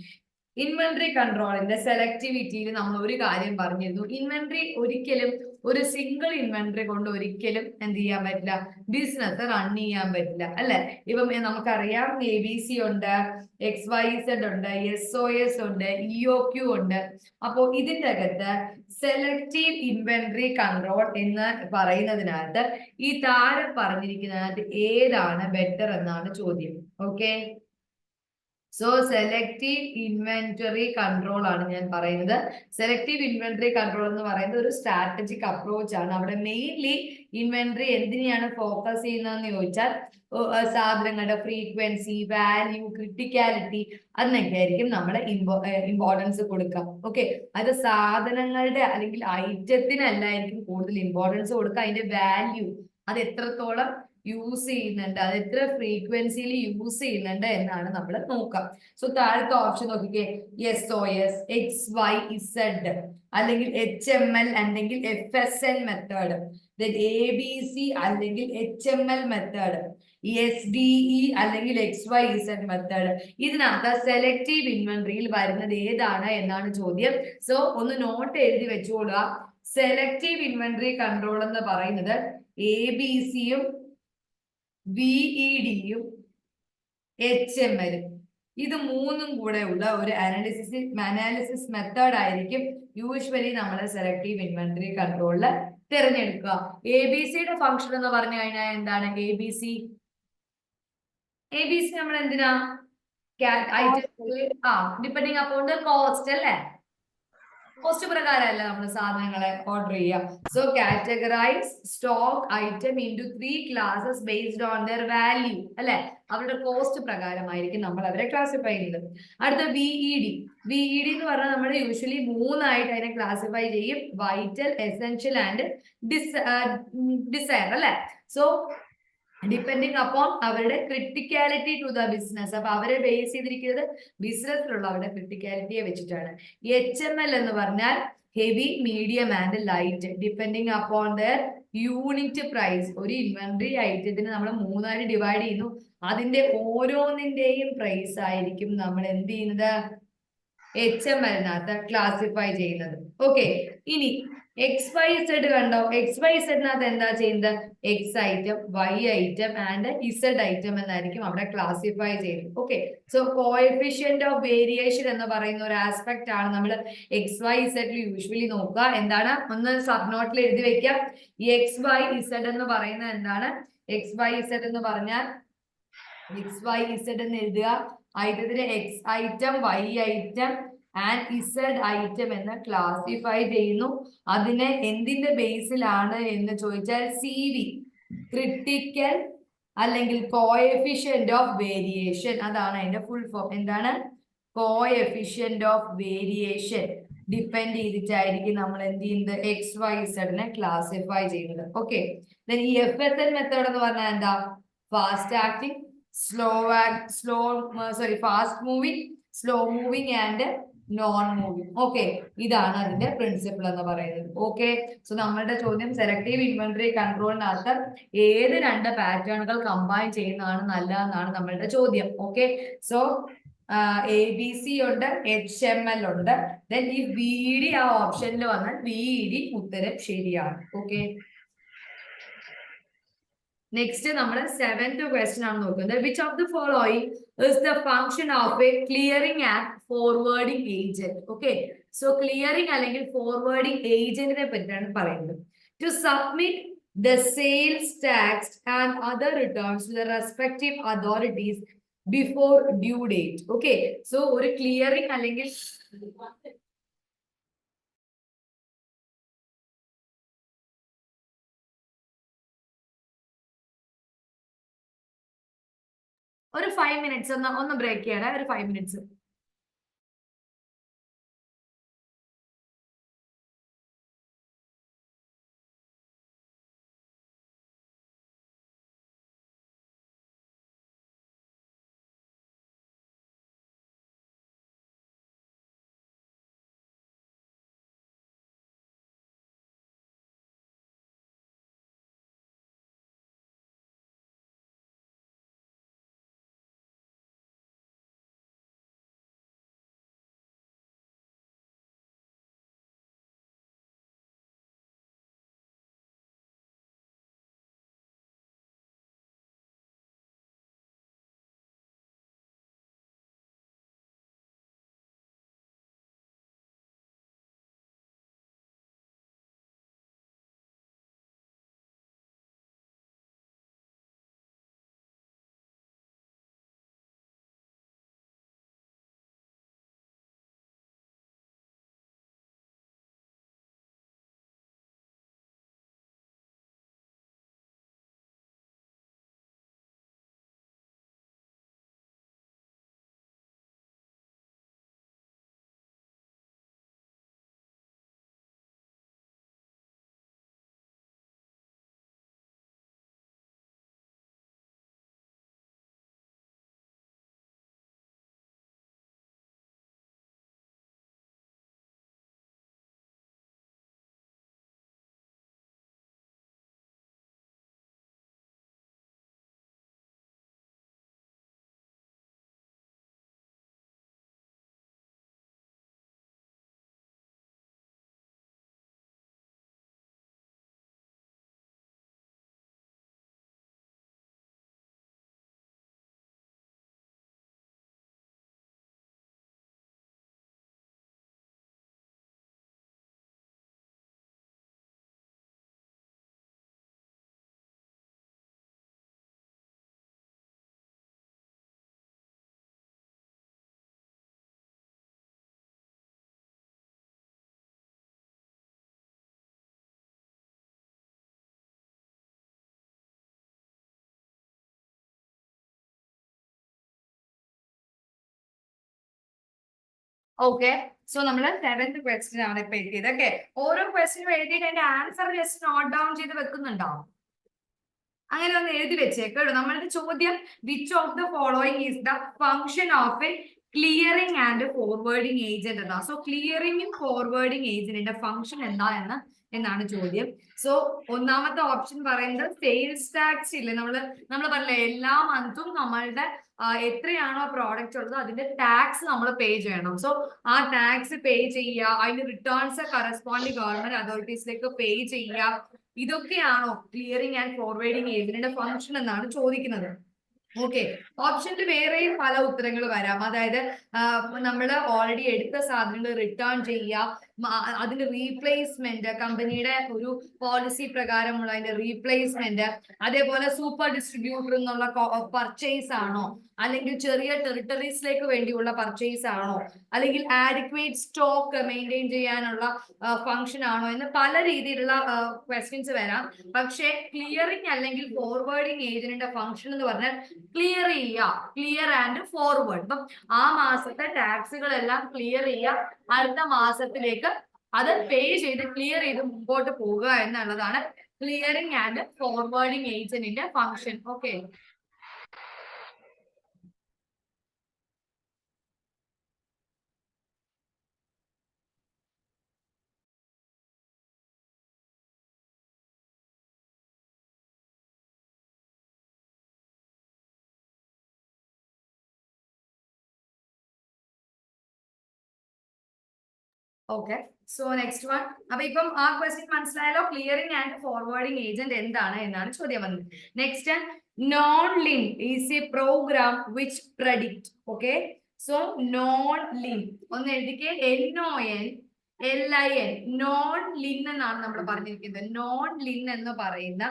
ഇൻവെന്ററി കൺട്രോളിന്റെ സെലക്ടിവിറ്റിയിൽ നമ്മൾ ഒരു കാര്യം പറഞ്ഞിരുന്നു. ഇൻവെന്ററി ഒരിക്കലും ഒരു സിംഗിൾ ഇൻവെന്ററി കൊണ്ട് ഒരിക്കലും എന്ത് ചെയ്യാൻ പറ്റില്ല, ബിസിനസ് റൺ ചെയ്യാൻ പറ്റില്ല അല്ലെ. ഇപ്പം നമുക്കറിയാം ABC ഉണ്ട്, XYZ ഉണ്ട്, SOS ഉണ്ട്, EOQ ഉണ്ട്. അപ്പോ ഇതിന്റെ അകത്ത് സെലക്റ്റീവ് ഇൻവെന്ററി കൺട്രോൾ എന്ന് പറയുന്നതിനകത്ത് ഈ താരം പറഞ്ഞിരിക്കുന്നതിനകത്ത് ഏതാണ് ബെറ്റർ എന്നാണ് ചോദ്യം. Okay, so selective inventory control ആണ് ഞാൻ പറയുന്നത്. സെലക്റ്റീവ് ഇൻവെന്ററി കൺട്രോൾ എന്ന് പറയുന്നത് ഒരു സ്ട്രാറ്റജിക് അപ്രോച്ച് ആണ്. അവിടെ മെയിൻലി ഇൻവെന്ററി എന്തിനെയാണ് ഫോക്കസ് ചെയ്യുന്നതെന്ന് ചോദിച്ചാൽ സാധനങ്ങളുടെ ഫ്രീക്വൻസി, വാല്യൂ, ക്രിട്ടിക്കാലിറ്റി അതിനൊക്കെ ആയിരിക്കും നമ്മൾ ഇമ്പോർട്ടൻസ് കൊടുക്കുക. ഓക്കെ, അത് സാധനങ്ങളുടെ അല്ലെങ്കിൽ ഐറ്റത്തിനല്ലായിരിക്കും കൂടുതൽ ഇമ്പോർട്ടൻസ് കൊടുക്കുക. അതിന്റെ വാല്യൂ അത് എത്രത്തോളം യൂസ് ചെയ്യുന്നുണ്ട്, അത് എത്ര ഫ്രീക്വൻസിയിൽ യൂസ് ചെയ്യുന്നുണ്ട് എന്നാണ് നമ്മൾ നോക്കുക. സോ താഴത്തെ ഓപ്ഷൻ നോക്കിക്കേ, SOS, XYZ അല്ലെങ്കിൽ HML അല്ലെങ്കിൽ FSN മെത്തേഡ്, ABC അല്ലെങ്കിൽ HML മെത്തേഡ്, SDE അല്ലെങ്കിൽ XYZ മെത്തേഡ്. ഇതിനകത്ത് സെലക്റ്റീവ് ഇൻവെന്ററിയിൽ വരുന്നത് ഏതാണ് എന്നാണ് ചോദ്യം. സോ ഒന്ന് നോട്ട് എഴുതി വെച്ചോളുക. സെലക്റ്റീവ് ഇൻവെന്ററി കൺട്രോൾ എന്ന് പറയുന്നത് ABCയും VEDയും HMLും ഇത് മൂന്നും കൂടെ ഉള്ള ഒരു അനാലിസിസ് മെത്തേഡ് ആയിരിക്കും യൂഷ്വലി നമ്മൾ സെലക്റ്റീവ് ഇൻവെന്ററി കൺട്രോളിൽ തിരഞ്ഞെടുക്കുക. ABCയുടെ ഫംഗ്ഷൻ എന്ന് പറഞ്ഞു കഴിഞ്ഞാൽ എന്താണ്? ABC നമ്മൾ എന്തിനാ ഡിപ്പെൻഡിങ് അപ്പോൺ ദ കോസ്റ്റ് അല്ലേ, കോസ്റ്റ് പ്രകാരമല്ല നമ്മൾ സാധനങ്ങളെ ഓർഡർ ചെയ്യുക. So categorise stock item into 3 classes based on their value അല്ലെ, അവരുടെ കോസ്റ്റ് പ്രകാരമായിരിക്കും നമ്മൾ അവരെ ക്ലാസിഫൈ ചെയ്യുന്നത്. അടുത്ത VED എന്ന് പറഞ്ഞാൽ നമ്മൾ യൂഷ്വലി 3 ആയിട്ട് അതിനെ ക്ലാസിഫൈ ചെയ്യും. വൈറ്റൽ, എസെൻഷ്യൽ ആൻഡ് ഡിസയർ അല്ലെ. സോ ഡിപ്പെൻഡിങ് അപ്പോൺ അവരുടെ ക്രിട്ടിക്കാലിറ്റി ടു ദ ബിസിനസ്. അപ്പൊ അവരെ ബേസ് ചെയ്തിരിക്കുന്നത് ബിസിനസ്സിലുള്ള അവരുടെ ക്രിട്ടിക്കാലിറ്റിയെ വെച്ചിട്ടാണ്. HML എന്ന് പറഞ്ഞാൽ heavy, medium and light depending upon their unit price. ഒരു ഇൻവെന്ററി ഐറ്റത്തിന് നമ്മൾ 3 ആയിട്ട് ഡിവൈഡ് ചെയ്യുന്നു. അതിന്റെ ഓരോന്നിന്റെയും പ്രൈസ് ആയിരിക്കും നമ്മൾ എന്ത് ചെയ്യുന്നത്, HMLനകത്ത് ക്ലാസിഫൈ ചെയ്യുന്നത്. ഓക്കെ, ഇനി XYZ കണ്ടോ? XYZനകത്ത് എന്താ ചെയ്യുന്നത്? X item, Y item and Z item എന്നായിരിക്കും അവിടെ ക്ലാസിഫൈ ചെയ്യുന്നത്. Okay, so coefficient of variation എന്ന് പറയുന്ന ഒരു ആസ്പെക്ട് ആണ് നമ്മൾ XYZ യൂഷ്വലി നോക്കുക. എന്താണ്? ഒന്ന് സബ് നോട്ടിൽ എഴുതി വെക്കാം. XYZ എന്ന് പറയുന്നത് എന്താണ്? XYZ എന്ന് പറഞ്ഞാൽ XYZ എന്ന് എഴുതുക. ഐറ്റത്തിന് X item, Y item and Z item എന്ന് ക്ലാസിഫൈ ചെയ്യുന്നു. അതിനെ എന്തിന്റെ ബേസിലാണ് എന്ന് ചോദിച്ചാൽ CV, ക്രിട്ടിക്കൽ അല്ലെങ്കിൽ കോഎഫിഷ്യന്റ് ഓഫ് വേരിയേഷൻ, അതാണ് അതിന്റെ ഫുൾ ഫോം. എന്താണ്? Coefficient of variation. ഡിപ്പെൻഡ് ചെയ്തിട്ടായിരിക്കും നമ്മൾ എന്ത് ചെയ്യുന്നത്, XYZ ക്ലാസിഫൈ ചെയ്യുന്നത്. ഓക്കെ, ഈ FSL മെത്തേഡ് എന്ന് പറഞ്ഞാൽ എന്താ, fast acting, fast moving, slow moving and non moving. Okay, ഇതാണ് അതിന്റെ പ്രിൻസിപ്പിൾ എന്ന് പറയുന്നത്. ഓക്കെ, സോ നമ്മളുടെ ചോദ്യം സെലക്ടീവ് ഇൻവെന്ററി കൺട്രോളിനകത്ത് ഏത് രണ്ട് പാറ്റേണുകൾ കമ്പൈൻ ചെയ്യുന്നതാണ് നല്ലതെന്നാണ് നമ്മളുടെ ചോദ്യം. ഓക്കെ, സോ ABC ഉണ്ട്, HML ഉണ്ട്, ദെൻ ഈ VD ആ ഓപ്ഷനിൽ വന്നാൽ VD ഉത്തരം ശരിയാണ്. ഓക്കെ, നെക്സ്റ്റ് നമ്മൾ 7th ക്വസ്റ്റ്യൻ ആണ് നോക്കുന്നത്. Which of the following is the function of a clearing and forwarding agent. Okay, so clearing അല്ലെങ്കിൽ ഫോർവേഡിംഗ് ഏജന്റിനെ പറ്റിയാണ് പറയുന്നത്. To submit the sales tax and other returns to the respective authorities before due date. Okay, so ഒരു clearing അല്ലെങ്കിൽ ഒരു 5 minutes ഒന്ന് break ചെയ്യണേ, ഒരു 5 minutes. ഓക്കെ, സോ നമ്മൾ 7th ക്വസ്റ്റ്യൻ ആണ് ഇപ്പൊ എഴുതിയത്. ഓക്കെ, ഓരോ ക്വസ്റ്റ്യനും എഴുതിയിട്ട് അതിന്റെ ആൻസർ ജസ്റ്റ് നോട്ട് ഡൗൺ ചെയ്ത് വെക്കുന്നുണ്ടോ? അങ്ങനെ ഒന്ന് എഴുതി വെച്ചേക്കോ. നമ്മളുടെ ചോദ്യം which of the following is the function of a clearing and forwarding agent എന്നാ. സോ ക്ലിയറിംഗും ഫോർവേഡിംഗ് ഏജന്റിന്റെ ഫംഗ്ഷൻ എന്താ എന്നാണ് ചോദ്യം. സോ ഒന്നാമത്തെ ഓപ്ഷൻ പറയുന്നത് സെയിൽസ് ടാക്സ് ഇല്ലേ, നമ്മൾ പറഞ്ഞില്ലേ എല്ലാ മന്തും നമ്മളുടെ എത്രയാണോ പ്രോഡക്റ്റ് ഉള്ളത് അതിന്റെ ടാക്സ് നമ്മൾ പേ ചെയ്യണം. സോ ആ ടാക്സ് പേ ചെയ്യുക, അതിന്റെ റിട്ടേൺസ് കറസ്പോണ്ടിങ് ഗവൺമെന്റ് അതോറിറ്റീസിലേക്ക് പേ ചെയ്യുക, ഇതൊക്കെയാണോ ക്ലിയറിംഗ് ആൻഡ് ഫോർവേഡിംഗ് ഏജന്റിന്റെ ഫംഗ്ഷൻ എന്നാണ് ചോദിക്കുന്നത്. ഓക്കെ, ഓപ്ഷനിൽ വേറെയും പല ഉത്തരങ്ങൾ വരാം. അതായത് നമ്മൾ ഓൾറെഡി എടുത്ത സാധനങ്ങൾ റിട്ടേൺ ചെയ്യുക, അതിന്റെ റീപ്ലേസ്മെന്റ്, കമ്പനിയുടെ ഒരു പോളിസി പ്രകാരമുള്ള അതിന്റെ റീപ്ലേസ്മെന്റ്, അതേപോലെ സൂപ്പർ ഡിസ്ട്രിബ്യൂട്ടർ എന്നുള്ള പർച്ചേസ് ആണോ, അല്ലെങ്കിൽ ചെറിയ ടെറിട്ടറീസിലേക്ക് വേണ്ടിയുള്ള പർച്ചേസ് ആണോ, അല്ലെങ്കിൽ ആഡിക്വേറ്റ് സ്റ്റോക്ക് മെയിൻറ്റെയിൻ ചെയ്യാനുള്ള ഫംഗ്ഷൻ ആണോ എന്ന് പല രീതിയിലുള്ള ക്വസ്റ്റ്യൻസ് വരാം. പക്ഷേ ക്ലിയറിംഗ് അല്ലെങ്കിൽ ഫോർവേഡിങ് ഏജന്റിന്റെ ഫംഗ്ഷൻ എന്ന് പറഞ്ഞാൽ ക്ലിയർ ചെയ്യുക, ക്ലിയർ ആൻഡ് ഫോർവേഡ്. അപ്പം ആ മാസത്തെ ടാക്സുകളെല്ലാം ക്ലിയർ ചെയ്യുക, അടുത്ത മാസത്തിലേക്ക് അത് പേ ചെയ്ത് ക്ലിയർ ചെയ്ത് മുമ്പോട്ട് പോകുക എന്നുള്ളതാണ് ക്ലിയറിംഗ് ആൻഡ് ഫോർവേഡിങ് ഏജന്റിന്റെ function. Okay, okay. So next one. അപ്പൊ ഇപ്പം ആ ക്വസ്റ്റ്യൻ മനസ്സിലായല്ലോ, ക്ലിയറിംഗ് ആൻഡ് ഫോർവേഡിംഗ് ഏജന്റ് എന്താണ് എന്നാണ് ചോദ്യം വന്നത്. Next, NONLIN is a program which predict. Okay, so NONLIN ഒന്ന് എഴുതിക്കേ, NONLIN, നോൺ ലിൻ എന്നാണ് നമ്മൾ പറഞ്ഞിരിക്കുന്നത്. നോൺ ലിൻ എന്ന് പറയുന്ന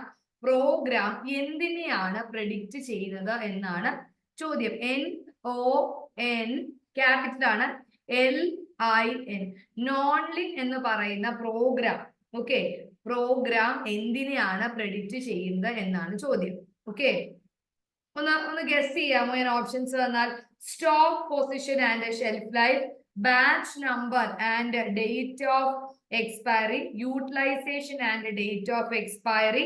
പ്രോഗ്രാം എന്തിനെയാണ് പ്രഡിക്റ്റ് ചെയ്യുന്നത് എന്നാണ് ചോദ്യം. NON ക്യാപിറ്റൽ ആണ്, LIN, നോൺ ലിൻ എന്ന് പറയുന്ന പ്രോഗ്രാം. ഓക്കെ, പ്രോഗ്രാം എന്തിനെയാണ് പ്രഡിക്റ്റ് ചെയ്യുന്നത് എന്നാണ് ചോദ്യം. ഓക്കെ, ഒന്ന് ഗസ് ചെയ്യാമോ? ഞാൻ ഓപ്ഷൻസ് വന്നാൽ stock position and shelf life, batch number and date of expiry, utilisation and date of expiry,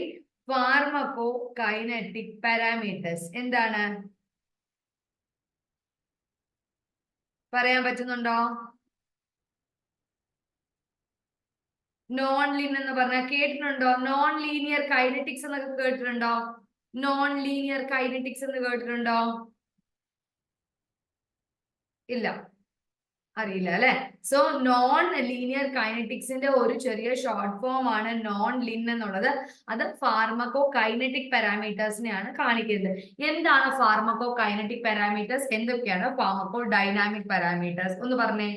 pharmacokinetic parameters. എന്താണ് പറയാൻ പറ്റുന്നുണ്ടോ? നോൺ ലീൻ എന്ന് പറഞ്ഞാൽ കേട്ടിട്ടുണ്ടോ? നോൺ ലീനിയർ കൈനറ്റിക്സ് എന്നൊക്കെ കേട്ടിട്ടുണ്ടോ? നോൺ ലീനിയർ കൈനറ്റിക്സ് എന്ന് കേട്ടിട്ടുണ്ടോ? ഇല്ല, അറിയില്ല അല്ലെ. സോ നോൺ ലീനിയർ കൈനറ്റിക്സിന്റെ ഒരു ചെറിയ ഷോർട്ട് ഫോം ആണ് നോൺ ലിൻ എന്നുള്ളത്. അത് ഫാർമക്കോ കൈനറ്റിക് പാരാമീറ്റേഴ്സിനെയാണ് കാണിക്കുന്നത്. എന്താണ് ഫാർമക്കോ കൈനറ്റിക് പാരാമീറ്റേഴ്സ്, എന്തൊക്കെയാണ് ഫാർമക്കോ ഡൈനാമിക് പാരാമീറ്റേഴ്സ് ഒന്ന് പറഞ്ഞേ.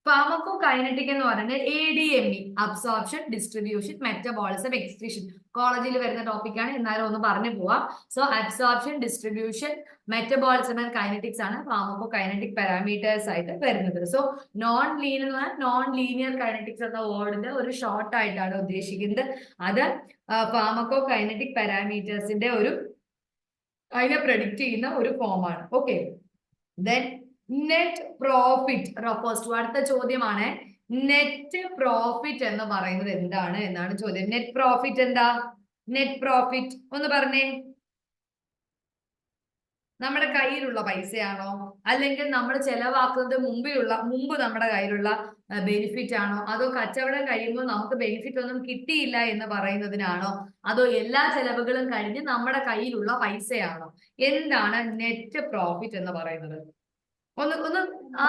ഫാർമക്കോ കൈനറ്റിക് എന്ന് പറയുന്നത് ADME, absorption, distribution, metabolism, excretion. കോളേജിൽ വരുന്ന ടോപ്പിക്കാണ്, എന്നാലും ഒന്ന് പറഞ്ഞു പോവാം. So absorption, distribution, metabolism and kinetics ആണ് ഫാർമക്കോ കൈനറ്റിക് പാരാമീറ്റേഴ്സ് ആയിട്ട് വരുന്നത്. സോ നോൺ ലീനിയർ എന്ന് പറഞ്ഞാൽ നോൺ ലീനിയർ കൈനറ്റിക്സ് എന്ന വേർഡിന്റെ ഒരു ഷോർട്ട് ആയിട്ടാണ് ഉദ്ദേശിക്കുന്നത്. അത് ഫാർമക്കോ കൈനറ്റിക് പാരാമീറ്റേഴ്സിന്റെ ഒരു അതിനെ പ്രഡിക്റ്റ് ചെയ്യുന്ന ഒരു ഫോമാണ്. Okay, then net profit refers to. അടുത്ത ചോദ്യമാണ്, നെറ്റ് പ്രോഫിറ്റ് എന്ന് പറയുന്നത് എന്താണ് എന്നാണ് ചോദ്യം. നെറ്റ് പ്രോഫിറ്റ് എന്താ? നെറ്റ് പ്രോഫിറ്റ് ഒന്ന് പറഞ്ഞേ. നമ്മുടെ കയ്യിലുള്ള പൈസയാണോ, അല്ലെങ്കിൽ നമ്മൾ ചെലവാക്കുന്നത് മുമ്പ് നമ്മുടെ കയ്യിലുള്ള ബെനിഫിറ്റ് ആണോ, അതോ കച്ചവടം കഴിയുമ്പോൾ നമുക്ക് ബെനിഫിറ്റ് ഒന്നും കിട്ടിയില്ല എന്ന് പറയുന്നതിനാണോ, അതോ എല്ലാ ചെലവുകളും കഴിഞ്ഞ് നമ്മുടെ കയ്യിലുള്ള പൈസയാണോ? എന്താണ് നെറ്റ് പ്രോഫിറ്റ് എന്ന് പറയുന്നത്? ഒന്ന്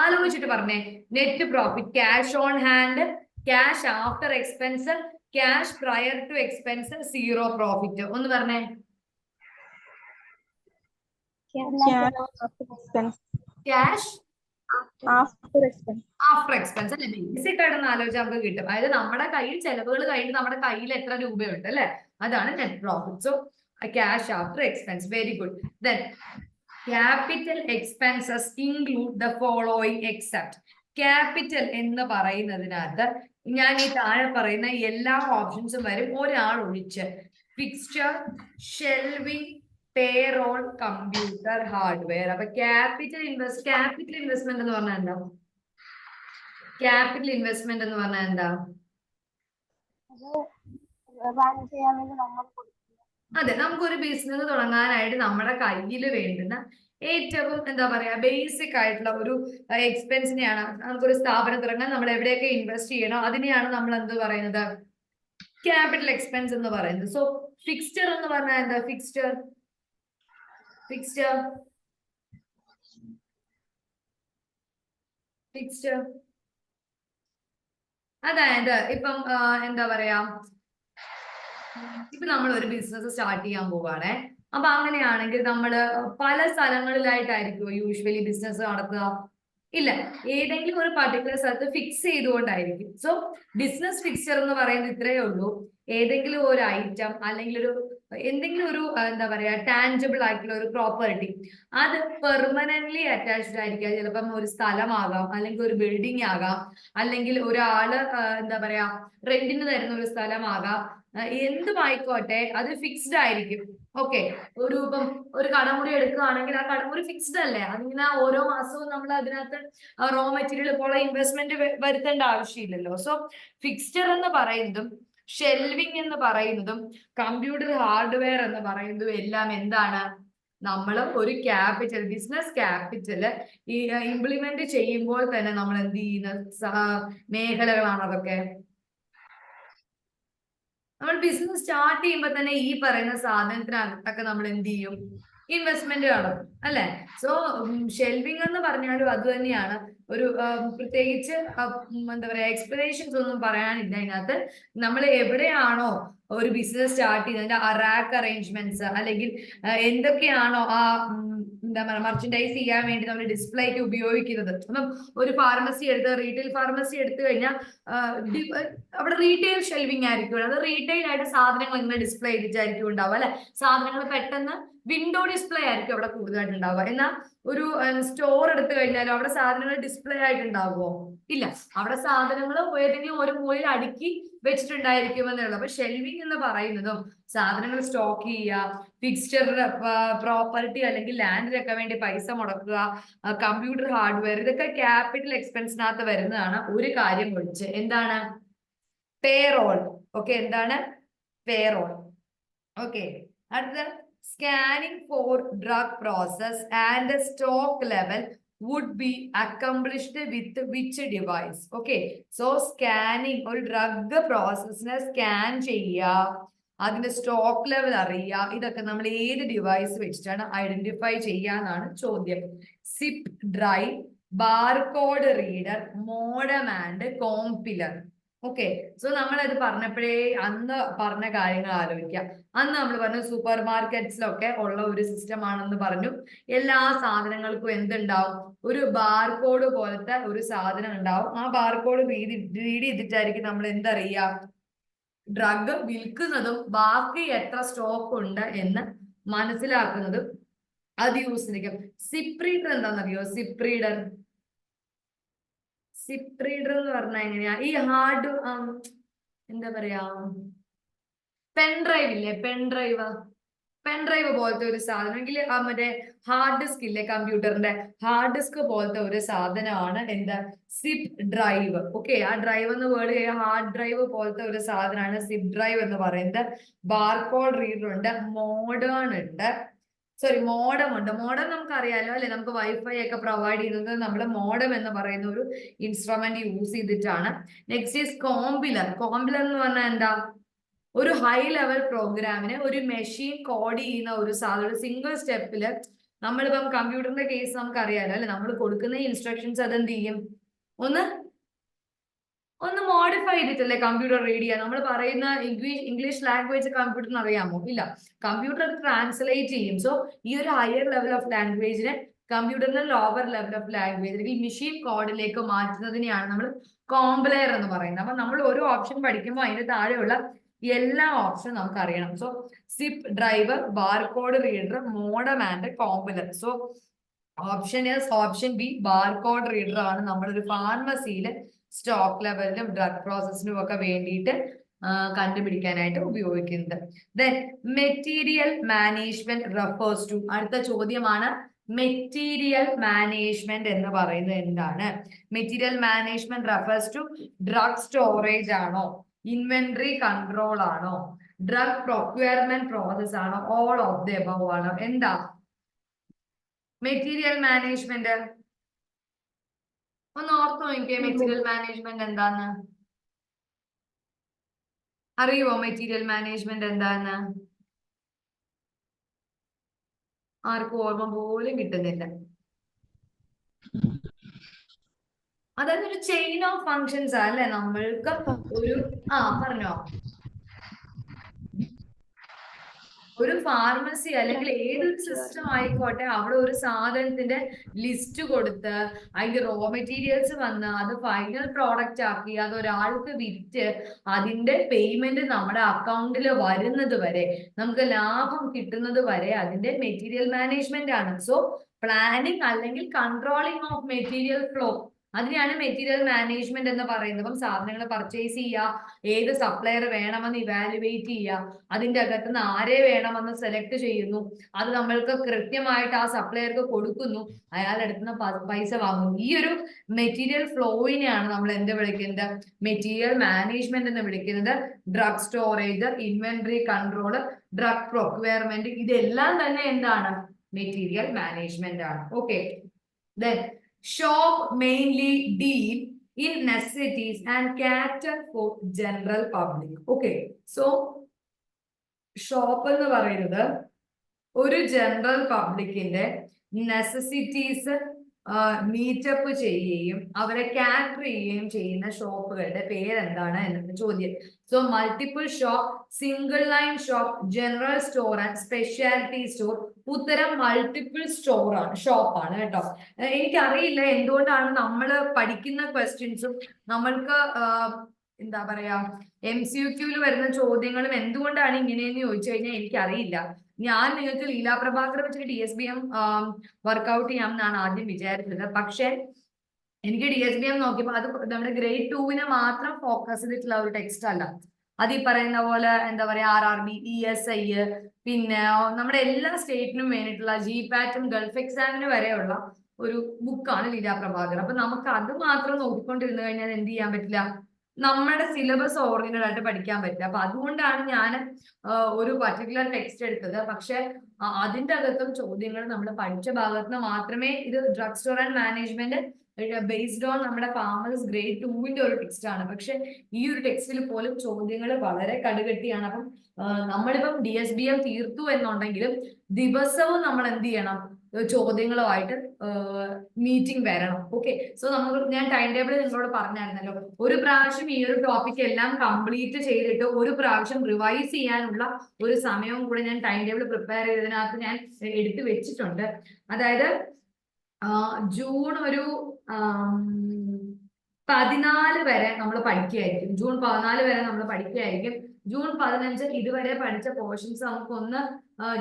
ആലോചിച്ചിട്ട് പറഞ്ഞേ. Net profit, cash on hand, cash after expense, cash prior to expense, zero profit. ഒന്ന് പറഞ്ഞേ. ക്യാഷ് ആഫ്റ്റർ എക്സ്പെൻസ് അല്ലെ, ബേസിക് ആയിട്ടൊന്ന് ആലോചിച്ചാൽ നമുക്ക് കിട്ടും. അതായത് നമ്മുടെ കയ്യിൽ ചെലവുകൾ കഴിഞ്ഞിട്ട് നമ്മുടെ കയ്യിൽ എത്ര രൂപയുണ്ട് അല്ലെ, അതാണ് net profit. So cash after expense, very good. Then capital expenses include the following except. Capital എന്ന് പറയുന്നതിനകത്ത് ഞാൻ ഈ താഴെ പറയുന്ന എല്ലാ ഓപ്ഷൻസും വരും, ഒരാൾ ഒഴിച്ച്. Fixture, shelving, payroll, computer, hardware. അപ്പൊ ക്യാപിറ്റൽ ഇൻവെസ്റ്റ്മെന്റ് എന്ന് പറഞ്ഞാൽ എന്താ? ക്യാപിറ്റൽ ഇൻവെസ്റ്റ്മെന്റ് എന്ന് പറഞ്ഞാൽ എന്താ? അതെ, നമുക്കൊരു ബിസിനസ് തുടങ്ങാനായിട്ട് നമ്മുടെ കയ്യിൽ വേണ്ടുന്ന ഏറ്റവും എന്താ പറയാ ബേസിക് ആയിട്ടുള്ള ഒരു എക്സ്പെൻസിനെയാണ്, നമുക്കൊരു സ്ഥാപനം തുടങ്ങാൻ നമ്മൾ എവിടെയൊക്കെ ഇൻവെസ്റ്റ് ചെയ്യണം അതിനെയാണ് നമ്മൾ എന്ത് പറയുന്നത്? ക്യാപിറ്റൽ എക്സ്പെൻസ് എന്ന് പറയുന്നത്. സോ ഫിക്സ്ചർ എന്ന് പറഞ്ഞാൽ എന്താ? ഫിക്സ്ചർ അതായത് ഇപ്പം എന്താ പറയാ, ഇപ്പൊ നമ്മൾ ഒരു ബിസിനസ് സ്റ്റാർട്ട് ചെയ്യാൻ പോവാണേ. അപ്പൊ അങ്ങനെയാണെങ്കിൽ നമ്മൾ പല സ്ഥലങ്ങളിലായിട്ടായിരിക്കും യൂഷ്വലി ബിസിനസ് നടത്തുക. ഇല്ല, ഏതെങ്കിലും ഒരു പർട്ടിക്കുലർ സ്ഥലത്ത് ഫിക്സ് ചെയ്തുകൊണ്ടായിരിക്കും. സോ ബിസിനസ് ഫിക്സ്ചർ എന്ന് പറയുന്നത് ഇത്രയേ ഉള്ളൂ. ഏതെങ്കിലും ഒരു ഐറ്റം അല്ലെങ്കിൽ എന്തെങ്കിലും ഒരു എന്താ പറയാ ടാഞ്ചിബിൾ ആയിട്ടുള്ള ഒരു പ്രോപ്പർട്ടി അത് പെർമനന്റ്ലി അറ്റാച്ച്ഡ് ആയിരിക്കുക. ചിലപ്പം ഒരു സ്ഥലമാകാം, അല്ലെങ്കിൽ ഒരു ബിൽഡിംഗ് ആകാം, അല്ലെങ്കിൽ ഒരാള് എന്താ പറയാ റെന്റിന് തരുന്ന ഒരു സ്ഥലമാകാം, എന്തുമായിക്കോട്ടെ അത് ഫിക്സ്ഡ് ആയിരിക്കും. ഓക്കെ, ഇപ്പം ഒരു കടമുറി എടുക്കുകയാണെങ്കിൽ ആ കടമുറി ഫിക്സ്ഡ് അല്ലേ, അതിങ്ങനെ ഓരോ മാസവും നമ്മൾ അതിനകത്ത് റോ മെറ്റീരിയൽ പോലെ ഇൻവെസ്റ്റ്മെന്റ് വരുത്തേണ്ട ആവശ്യമില്ലല്ലോ. സോ ഫിക്സ്ചർ എന്ന് പറയുന്നതും ഷെൽവിങ് എന്ന് പറയുന്നതും കമ്പ്യൂട്ടർ ഹാർഡ്വെയർ എന്ന് പറയുന്നതും എല്ലാം എന്താണ്? നമ്മൾ ഒരു ക്യാപിറ്റൽ, ബിസിനസ് ക്യാപിറ്റൽ ഇംപ്ലിമെന്റ് ചെയ്യുമ്പോൾ തന്നെ നമ്മൾ എന്ത് ചെയ്യുന്ന മേഖലകളാണ് അതൊക്കെ. നമ്മൾ ബിസിനസ് സ്റ്റാർട്ട് ചെയ്യുമ്പോൾ തന്നെ ഈ പറയുന്ന സാധനത്തിനകത്തൊക്കെ നമ്മൾ എന്ത് ചെയ്യും? ഇൻവെസ്റ്റ്മെന്റ് നടത്തും അല്ലെ. സോ ഷെൽവിങ് എന്ന് പറഞ്ഞാലും അത് തന്നെയാണ്. ഒരു പ്രത്യേകിച്ച് എന്താ പറയാ എക്സ്പ്ലനേഷൻസ് ഒന്നും പറയാനില്ല അതിനകത്ത്. നമ്മൾ എവിടെയാണോ ഒരു ബിസിനസ് സ്റ്റാർട്ട് ചെയ്യുന്നതിന്റെ ആ റാക്ക് അറേഞ്ച്മെന്റ്സ് അല്ലെങ്കിൽ എന്തൊക്കെയാണോ ആ എന്താ പറയുക മർച്ചൻഡൈസ് ചെയ്യാൻ വേണ്ടി നമ്മൾ ഡിസ്പ്ലേക്ക് ഉപയോഗിക്കുന്നത്. അപ്പം ഒരു ഫാർമസി എടുത്ത് റീറ്റെയിൽ ഫാർമസി എടുത്തു കഴിഞ്ഞാൽ അവിടെ റീറ്റെയിൽ ഷെൽവിങ് ആയിരിക്കും. അത് റീറ്റെയിൽ ആയിട്ട് സാധനങ്ങൾ ഇങ്ങനെ ഡിസ്പ്ലേ ചെയ്തിട്ടായിരിക്കും ഉണ്ടാവുക അല്ലെ. സാധനങ്ങൾ പെട്ടെന്ന് വിൻഡോ ഡിസ്പ്ലേ ആയിരിക്കും അവിടെ കൂടുതലായിട്ട് ഉണ്ടാവുക. എന്നാൽ ഒരു സ്റ്റോർ എടുത്തു കഴിഞ്ഞാലും അവിടെ സാധനങ്ങൾ ഡിസ്പ്ലേ ആയിട്ടുണ്ടാവുമോ? ഇല്ല, അവിടെ സാധനങ്ങൾ ഏതെങ്കിലും ഒരു മൂലയിൽ അടുക്കി വെച്ചിട്ടുണ്ടായിരിക്കുമെന്നേ ഉള്ളൂ. അപ്പൊ ഷെൽവിങ് എന്ന് പറയുന്നതും സാധനങ്ങൾ സ്റ്റോക്ക് ചെയ്യുക, ഫിക്സ്ചർ പ്രോപ്പർട്ടി അല്ലെങ്കിൽ ലാൻഡിനൊക്കെ വേണ്ടി പൈസ മുടക്കുക, കമ്പ്യൂട്ടർ ഹാർഡ്വെയർ, ഇതൊക്കെ ക്യാപിറ്റൽ എക്സ്പെൻസിനകത്ത് വരുന്നതാണ്. ഒരു കാര്യം ഒഴിച്ച് എന്താണ്? പേറോൾ. ഓക്കെ, എന്താണ്? പേറോൾ. ഓക്കെ, അടുത്ത scanning for drug process and stock level would be accomplished with which device? Okay, so scanning ഒരു ഡ്രഗ് പ്രോസസ്സിനെ സ്കാൻ ചെയ്യുക, അതിന്റെ സ്റ്റോക്ക് ലെവൽ അറിയുക, ഇതൊക്കെ നമ്മൾ ഏത് ഡിവൈസ് വെച്ചിട്ടാണ് ഐഡന്റിഫൈ ചെയ്യാന്നാണ് ചോദ്യം. Zip drive, barcode reader, modem and compiler. Okay, so നമ്മളത് പറഞ്ഞപ്പോഴേ അന്ന് പറഞ്ഞ കാര്യങ്ങൾ ആലോചിക്കാം. അന്ന് നമ്മൾ പറഞ്ഞു സൂപ്പർ മാർക്കറ്റ്സിലൊക്കെ ഉള്ള ഒരു സിസ്റ്റം ആണെന്ന് പറഞ്ഞു. എല്ലാ സാധനങ്ങൾക്കും എന്തുണ്ടാവും? ഒരു ബാർകോഡ് പോലത്തെ ഒരു സാധനം ഉണ്ടാവും. ആ ബാർകോഡ് റീഡ് ചെയ്തിട്ടായിരിക്കും നമ്മൾ എന്തറിയാം? ഡ്രഗ് വിൽക്കുന്നതും ബാക്കി എത്ര സ്റ്റോക്ക് ഉണ്ട് എന്ന് മനസ്സിലാക്കുന്നതും അത് യൂസ് ചെയ്തിരിക്കും. സിപ്പ് റീഡർ എന്താണെന്നറിയോ? സിപ്പ് റീഡർ എന്ന് പറഞ്ഞാൽ എങ്ങനെയാ? ഈ ഹാർഡ് എന്താ പറയാ പെൻഡ്രൈവ് ഇല്ലേ, പെൻഡ്രൈവ് പോലത്തെ ഒരു സാധനം, എങ്കിൽ മറ്റേ ഹാർഡ് ഡിസ്ക് ഇല്ലേ, കമ്പ്യൂട്ടറിന്റെ ഹാർഡ് ഡിസ്ക് പോലത്തെ ഒരു സാധനമാണ് എന്താ? Zip drive. ഓക്കെ, ആ ഡ്രൈവ് എന്ന് വേർഡ് ഹാർഡ് ഡ്രൈവ് പോലത്തെ ഒരു സാധനമാണ് സിപ്പ് ഡ്രൈവ് എന്ന് പറയുന്നത്. ബാർകോഡ് റീഡർ ഉണ്ട്, മോഡേൺ ഉണ്ട്, മോഡം ഉണ്ട്. മോഡം നമുക്ക് അറിയാലോ അല്ലെ, നമുക്ക് വൈഫൈ ഒക്കെ പ്രൊവൈഡ് ചെയ്യുന്നത് നമ്മൾ മോഡം എന്ന് പറയുന്ന ഒരു ഇൻസ്ട്രുമെന്റ് യൂസ് ചെയ്തിട്ടാണ്. Next is compiler. കോംപിലർ എന്ന് പറഞ്ഞാൽ എന്താ? ഒരു ഹൈ ലെവൽ പ്രോഗ്രാമിന് ഒരു മെഷീൻ കോഡ് ചെയ്യുന്ന ഒരു സാധനം, ഒരു സിംഗിൾ സ്റ്റെപ്പില്. നമ്മളിപ്പം കമ്പ്യൂട്ടറിന്റെ കേസ് നമുക്ക് അറിയാലോ അല്ലെ, നമ്മൾ കൊടുക്കുന്ന ഇൻസ്ട്രക്ഷൻസ് അതെന്ത് ചെയ്യും? ഒന്ന് മോഡിഫൈ ചെയ്തിട്ടല്ലേ കമ്പ്യൂട്ടർ റീഡ് ചെയ്യുക. നമ്മൾ പറയുന്ന ഇംഗ്ലീഷ് ലാംഗ്വേജ് കമ്പ്യൂട്ടറിന് അറിയാമോ? ഇല്ല, കമ്പ്യൂട്ടർ ട്രാൻസ്ലേറ്റ് ചെയ്യും. സോ ഈ ഒരു ഹയർ ലെവൽ ഓഫ് ലാംഗ്വേജിനെ കമ്പ്യൂട്ടറിന്റെ ലോവർ ലെവൽ ഓഫ് ലാംഗ്വേജ് ഈ മെഷീൻ കോഡിലേക്ക് മാറ്റുന്നതിനെയാണ് നമ്മൾ കോംപിലർ എന്ന് പറയുന്നത്. അപ്പൊ നമ്മൾ ഒരു ഓപ്ഷൻ പഠിക്കുമ്പോൾ അതിന്റെ താഴെയുള്ള എല്ലാ ഓപ്ഷനും നമുക്ക് അറിയണം. So zip driver, barcode reader, modem and compiler. So option B barcode reader ആണ് നമ്മളൊരു ഫാർമസിയിൽ സ്റ്റോക്ക് ലെവലിനും ഡ്രഗ് പ്രോസസ്സിനും ഒക്കെ വേണ്ടിയിട്ട് കണ്ടുപിടിക്കാനായിട്ട് ഉപയോഗിക്കുന്നത്. Then material management refers to. അടുത്ത ചോദ്യമാണ് മെറ്റീരിയൽ മാനേജ്മെന്റ് എന്ന് പറയുന്നത് എന്താണ്? Material management refers to drug storage ആണോ, ഇൻവെന്ററി കൺട്രോൾ ആണോ, ഡ്രഗ് പ്രൊക്യൂർമെന്റ് പ്രോസസ് ആണോ, ഓൾ ഓഫ് ദി എബവ് ആണോ? എന്താ മെറ്റീരിയൽ മാനേജ്മെന്റ്? ഒന്ന് ഓർത്ത് നോക്കിയേ, മെറ്റീരിയൽ മാനേജ്മെന്റ് എന്താന്ന് അറിയുമോ? മെറ്റീരിയൽ മാനേജ്മെന്റ് എന്താന്ന് ആർക്കും ഓർമ്മ പോലും കിട്ടുന്നില്ല. അതായത് ഒരു ചെയിൻ ഓഫ് ഫങ്ഷൻസ് അല്ലെ. നമ്മൾക്ക് ഒരു പറഞ്ഞോ, ഒരു ഫാർമസി അല്ലെങ്കിൽ ഏതൊരു സിസ്റ്റം ആയിക്കോട്ടെ, അവിടെ ഒരു സാധനത്തിന്റെ ലിസ്റ്റ് കൊടുത്ത് അതിന്റെ റോ മെറ്റീരിയൽസ് വന്ന് അത് ഫൈനൽ പ്രോഡക്റ്റ് ആക്കി അത് ഒരാൾക്ക് വിറ്റ് അതിന്റെ പേയ്മെന്റ് നമ്മുടെ അക്കൗണ്ടിൽ വരുന്നത് വരെ, നമുക്ക് ലാഭം കിട്ടുന്നത് വരെ അതിന്റെ മെറ്റീരിയൽ മാനേജ്മെന്റ് ആണ്. സോ പ്ലാനിങ് അല്ലെങ്കിൽ കൺട്രോളിങ് ഓഫ് മെറ്റീരിയൽ ഫ്ലോ, അതിനെയാണ് മെറ്റീരിയൽ മാനേജ്മെന്റ് എന്ന് പറയുന്നത്. അപ്പം സാധനങ്ങൾ പർച്ചേസ് ചെയ്യുക, ഏത് സപ്ലയർ വേണമെന്ന് ഇവാലുവേറ്റ് ചെയ്യുക, അതിന്റെ അകത്ത് നിന്ന് ആരെ വേണമെന്ന് സെലക്ട് ചെയ്യുന്നു, അത് നമ്മൾക്ക് കൃത്യമായിട്ട് ആ സപ്ലയർക്ക് കൊടുക്കുന്നു, അയാളുടെ അടുത്ത് നിന്ന് പൈസ വാങ്ങുന്നു. ഈ ഒരു മെറ്റീരിയൽ ഫ്ലോയിനെയാണ് നമ്മൾ എന്ത് വിളിക്കുന്നത്? മെറ്റീരിയൽ മാനേജ്മെന്റ് എന്ന് വിളിക്കുന്നത്. Drug storage, inventory control, drug procurement, ഇതെല്ലാം തന്നെ എന്താണ്? മെറ്റീരിയൽ മാനേജ്മെന്റ് ആണ്. Okay, then shop mainly deal in necessities and cater for general public. Okay, so shop എന്ന് പറയുന്നത് ഒരു ജനറൽ പബ്ലിക്കിന്റെ നെസസിറ്റീസ് മീറ്റപ്പ് ചെയ്യുകയും അവരെ കാറ്റർ ചെയ്യുകയും ചെയ്യുന്ന ഷോപ്പുകളുടെ പേരെന്താണ് എന്നാണ് ചോദ്യം. So multiple shop, single line shop, general store and speciality store. ഉത്തരം മൾട്ടിപ്പിൾ ഷോപ്പാണ് കേട്ടോ. എനിക്കറിയില്ല എന്തുകൊണ്ടാണ് നമ്മൾ പഠിക്കുന്ന ക്വസ്റ്റ്യൻസും നമ്മൾക്ക് എന്താ പറയാ MCQൽ വരുന്ന ചോദ്യങ്ങളും എന്തുകൊണ്ടാണ് ഇങ്ങനെയെന്ന് ചോദിച്ചു കഴിഞ്ഞാൽ എനിക്കറിയില്ല. ഞാൻ നിങ്ങൾക്ക് ലീല പ്രഭാകർ വെച്ചിട്ട് DSBM വർക്ക്ഔട്ട് ചെയ്യാം എന്നാണ് ആദ്യം വിചാരിച്ചത്. പക്ഷെ എനിക്ക് DSBM നോക്കിയപ്പോൾ അത് നമ്മുടെ ഗ്രേഡ് 2 മാത്രം ഫോക്കസ് ചെയ്തിട്ടുള്ള ഒരു ടെക്സ്റ്റ് അല്ല. അത് ഈ പറയുന്ന പോലെ എന്താ പറയാ RRB, ESI, പിന്നെ നമ്മുടെ എല്ലാ സ്റ്റേറ്റിനും വേണ്ടിയിട്ടുള്ള GPAT, ഗൾഫ് എക്സാമിന് വരെയുള്ള ഒരു ബുക്കാണ് ലീല പ്രഭാകർ. അപ്പൊ നമുക്ക് അത് മാത്രം നോക്കിക്കൊണ്ടിരുന്നു കഴിഞ്ഞാൽ എന്ത് ചെയ്യാൻ പറ്റില്ല? നമ്മുടെ സിലബസ് ഓറിയന്റഡ് ആയിട്ട് പഠിക്കാൻ പറ്റില്ല. അപ്പൊ അതുകൊണ്ടാണ് ഞാൻ ഒരു പർട്ടിക്കുലർ ടെക്സ്റ്റ് എടുത്തത്. പക്ഷെ അതിന്റെ അകത്തും ചോദ്യങ്ങൾ നമ്മൾ പഠിച്ച ഭാഗത്ത് നിന്ന് മാത്രമേ, ഇത് drug store and management based on നമ്മുടെ ഫാർമേഴ്സ് ഗ്രേഡ് 2 ഒരു ടെക്സ്റ്റ് ആണ്. പക്ഷെ ഈ ഒരു ടെക്സ്റ്റിൽ പോലും ചോദ്യങ്ങൾ വളരെ കടുകട്ടിയാണ്. അപ്പം നമ്മളിപ്പം DSBM തീർത്തു എന്നുണ്ടെങ്കിലും ദിവസവും നമ്മൾ എന്ത് ചെയ്യണം? ചോദ്യങ്ങളുമായിട്ട് മീറ്റിംഗ് വരണം. ഓക്കെ, സോ ഞാൻ ടൈം ടേബിൾ നിങ്ങളോട് പറഞ്ഞായിരുന്നല്ലോ, ഒരു പ്രാവശ്യം ഈ ഒരു ടോപ്പിക് എല്ലാം കംപ്ലീറ്റ് ചെയ്തിട്ട് ഒരു പ്രാവശ്യം റിവൈസ് ചെയ്യാനുള്ള ഒരു സമയവും കൂടെ ഞാൻ ടൈം ടേബിൾ പ്രിപ്പയർ ചെയ്തതിനകത്ത് ഞാൻ എടുത്തു വെച്ചിട്ടുണ്ട്. അതായത് ജൂൺ ഒരു 14 വരെ നമ്മൾ പഠിക്കുകയായിരിക്കും. ജൂൺ 14 വരെ നമ്മൾ പഠിക്കുകയായിരിക്കും. ജൂൺ 15 ഇതുവരെ പഠിച്ച പോർഷൻസ് നമുക്കൊന്ന്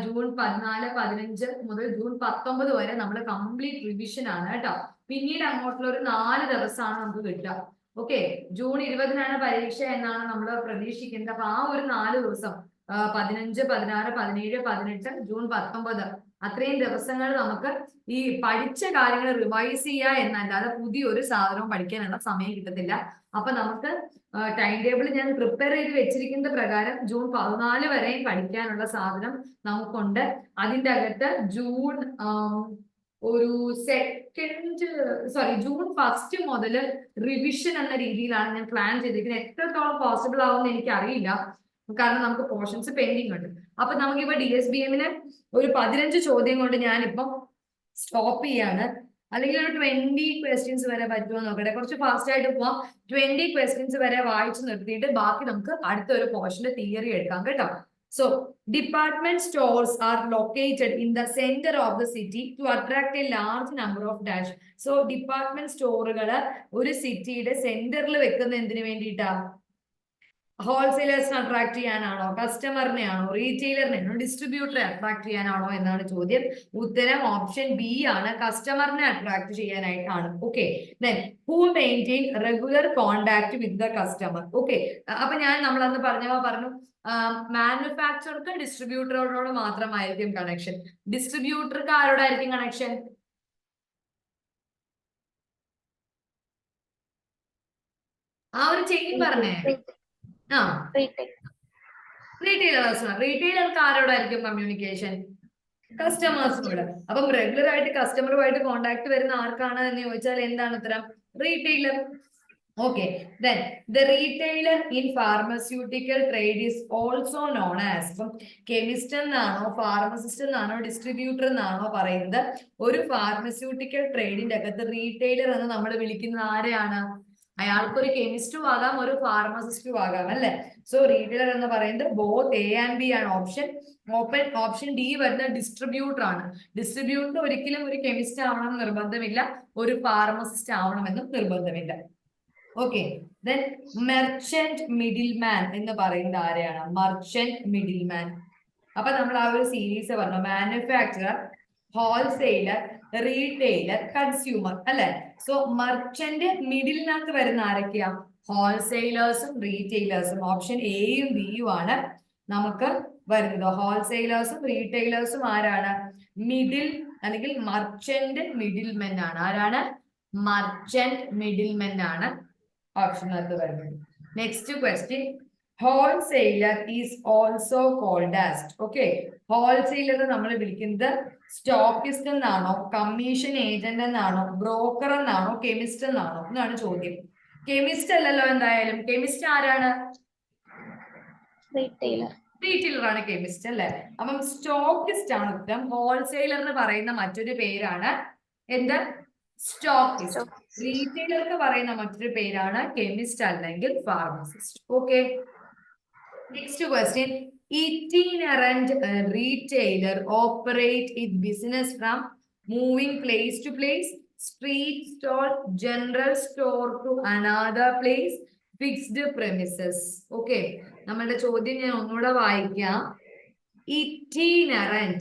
ജൂൺ 14, 15 മുതൽ ജൂൺ 19 വരെ നമ്മൾ കംപ്ലീറ്റ് റിവിഷൻ ആണ് കേട്ടോ. പിന്നീട് അങ്ങോട്ടുള്ള ഒരു 4 ദിവസമാണ് നമുക്ക് കിട്ടുക. ഓക്കെ, ജൂൺ 20 പരീക്ഷ എന്നാണ് നമ്മൾ പ്രതീക്ഷിക്കുന്നത്. അപ്പൊ ആ ഒരു 4 ദിവസം 15, 16, 17, 18, ജൂൺ 19 അത്രയും ദിവസങ്ങൾ നമുക്ക് ഈ പഠിച്ച കാര്യങ്ങൾ റിവൈസ് ചെയ്യുക എന്നല്ലാതെ പുതിയൊരു സാധനവും പഠിക്കാനുള്ള സമയം കിട്ടത്തില്ല. അപ്പൊ നമുക്ക് ടൈം ടേബിൾ ഞാൻ പ്രിപ്പയർ ചെയ്ത് വെച്ചിരിക്കുന്ന പ്രകാരം ജൂൺ 14 വരെയും പഠിക്കാനുള്ള സാധനം നമുക്കുണ്ട്. അതിൻ്റെ അകത്ത് ജൂൺ ഒരു ജൂൺ 1 മുതൽ റിവിഷൻ എന്ന രീതിയിലാണ് ഞാൻ പ്ലാൻ ചെയ്തിരിക്കുന്നത്. എത്രത്തോളം പോസിബിൾ ആവുമെന്ന് എനിക്കറിയില്ല, കാരണം നമുക്ക് പോർഷൻസ് പെൻഡിങ് ഉണ്ട്. അപ്പൊ നമുക്കിപ്പോ DSBMന് ഒരു 15 ചോദ്യം കൊണ്ട് ഞാനിപ്പം സ്റ്റോപ്പ് ചെയ്യാണ്. അല്ലെങ്കിൽ ഒരു 20 ക്വസ്റ്റ്യൻസ് വരെ പറ്റുമോ നോക്കട്ടെ, കുറച്ച് ഫാസ്റ്റ് ആയിട്ട് പോവാം. 20 ക്വസ്റ്റ്യൻസ് വരെ വായിച്ചു നിർത്തിയിട്ട് ബാക്കി നമുക്ക് അടുത്ത ഒരു പോർഷന്റെ തിയറി എടുക്കാം കേട്ടോ. So, department stores are located in the center of the city to attract a large number of dash. So, department സ്റ്റോറുകള് ഒരു സിറ്റിയുടെ സെന്ററിൽ വെക്കുന്ന എന്തിനു വേണ്ടിയിട്ടാ? ഹോൾസെയിലേഴ്സിനെ അട്രാക്ട് ചെയ്യാനാണോ, കസ്റ്റമറിനെ ആണോ, റീറ്റെയിലറിനെ ആണോ, ഡിസ്ട്രിബ്യൂട്ടറെ അട്രാക്ട് ചെയ്യാനാണോ എന്നാണ് ചോദ്യം. ഉത്തരം ഓപ്ഷൻ ബി ആണ്, കസ്റ്റമറിനെ അട്രാക്ട് ചെയ്യാനായിട്ടാണ്. Okay, then who maintain regular contact with the customer. Okay, അപ്പൊ നമ്മൾ അന്ന് പറഞ്ഞു മാനുഫാക്ചർക്ക് ഡിസ്ട്രിബ്യൂട്ടറോട് മാത്രമായിരിക്കും കണക്ഷൻ. ഡിസ്ട്രിബ്യൂട്ടർക്ക് ആരോടായിരിക്കും കണക്ഷൻ? ആ ഒരു ചെയിൻ പറഞ്ഞേ. റീറ്റെയിലർക്ക് ആരോടായിരിക്കും കമ്മ്യൂണിക്കേഷൻ? കസ്റ്റമേഴ്സിനോട്. അപ്പം റെഗുലർ ആയിട്ട് കസ്റ്റമറുമായിട്ട് കോണ്ടാക്ട് വരുന്ന ആർക്കാണ് എന്ന് ചോദിച്ചാൽ എന്താണ് ഉത്തരം? Retailer. Okay, then the retailer in pharmaceutical trade is also known as chemist എന്നാണോ, pharmacist എന്നാണോ, distributor എന്നാണോ പറയുന്നത്? ഒരു ഫാർമസ്യൂട്ടിക്കൽ ട്രേഡിന്റെ അകത്ത് റീറ്റെയിലർ എന്ന് നമ്മൾ വിളിക്കുന്നത് ആരെയാണ്? അയാൾക്കൊരു കെമിസ്റ്റും ആകാം ഒരു ഫാർമസിസ്റ്റും ആകാം അല്ലെ. സോ റീറ്റെയിലർ എന്ന് പറയുന്നത് ബോത്ത് എ ആൻഡ് ബി ആണ് ഓപ്ഷൻ. ഓപ്ഷൻ ഡി വരുന്ന ഡിസ്ട്രിബ്യൂട്ടർ ആണ്. ഡിസ്ട്രിബ്യൂട്ടർ ഒരിക്കലും ഒരു കെമിസ്റ്റ് ആവണം നിർബന്ധമില്ല, ഒരു ഫാർമസിസ്റ്റ് ആവണമെന്നും നിർബന്ധമില്ല. Okay, then merchant middle man എന്ന് പറയുന്നത് ആരെയാണ്? Merchant middle man. അപ്പൊ നമ്മൾ ആ ഒരു സീരീസ് പറഞ്ഞു, മാനുഫാക്ചറർ, ഹോൾസെയിലർ, റീറ്റെയിലർ, കൺസ്യൂമർ അല്ലെ. സോ മർച്ചന്റ് മിഡിലിനകത്ത് വരുന്ന ആരൊക്കെയാ? ഹോൾസെയിലേഴ്സും റീറ്റെയിലേഴ്സും. ഓപ്ഷൻ എയും ബിയും ആണ് നമുക്ക് വരുന്നത്. ഹോൾസെയിലേഴ്സും റീറ്റെയിലേഴ്സും ആരാണ്? മിഡിൽ അല്ലെങ്കിൽ മർച്ചന്റ് മിഡിൽമെൻ ആണ്. ആരാണ്? മർച്ചന്റ് മിഡിൽമെൻ ആണ് ഓപ്ഷനകത്ത് വരുന്നത്. Next question, wholesaler is also called as. Okay, wholesaler നമ്മൾ വിളിക്കുന്നത് സ്റ്റോക്കിസ്റ്റ് എന്നാണോ, കമ്മീഷൻ ഏജന്റ് എന്നാണോ, ബ്രോക്കർ എന്നാണോ, കെമിസ്റ്റ് എന്നാണോ എന്നാണ് ചോദ്യം. കെമിസ്റ്റ് അല്ലല്ലോ എന്തായാലും. കെമിസ്റ്റ് ആരാണ്? റീറ്റെയിലർ ആണ് കെമിസ്റ്റ് അല്ലെ. അപ്പം സ്റ്റോക്കിസ്റ്റ് ആണ് ഉത്തരം. ഹോൾസെയിലർ എന്ന് പറയുന്ന മറ്റൊരു പേരാണ് എന്ത്? സ്റ്റോക്കിസ്റ്റ്. റീറ്റെയിലർക്ക് പറയുന്ന മറ്റൊരു പേരാണ് കെമിസ്റ്റ് അല്ലെങ്കിൽ pharmacist. Okay, next question, itinerant retailer operate its business from moving place to place, street stall, general store to another place, fixed premises. Okay, നമ്മളുടെ ചോദ്യം ഞാൻ ഒന്നുകൂടെ വായിക്കാം. itinerant,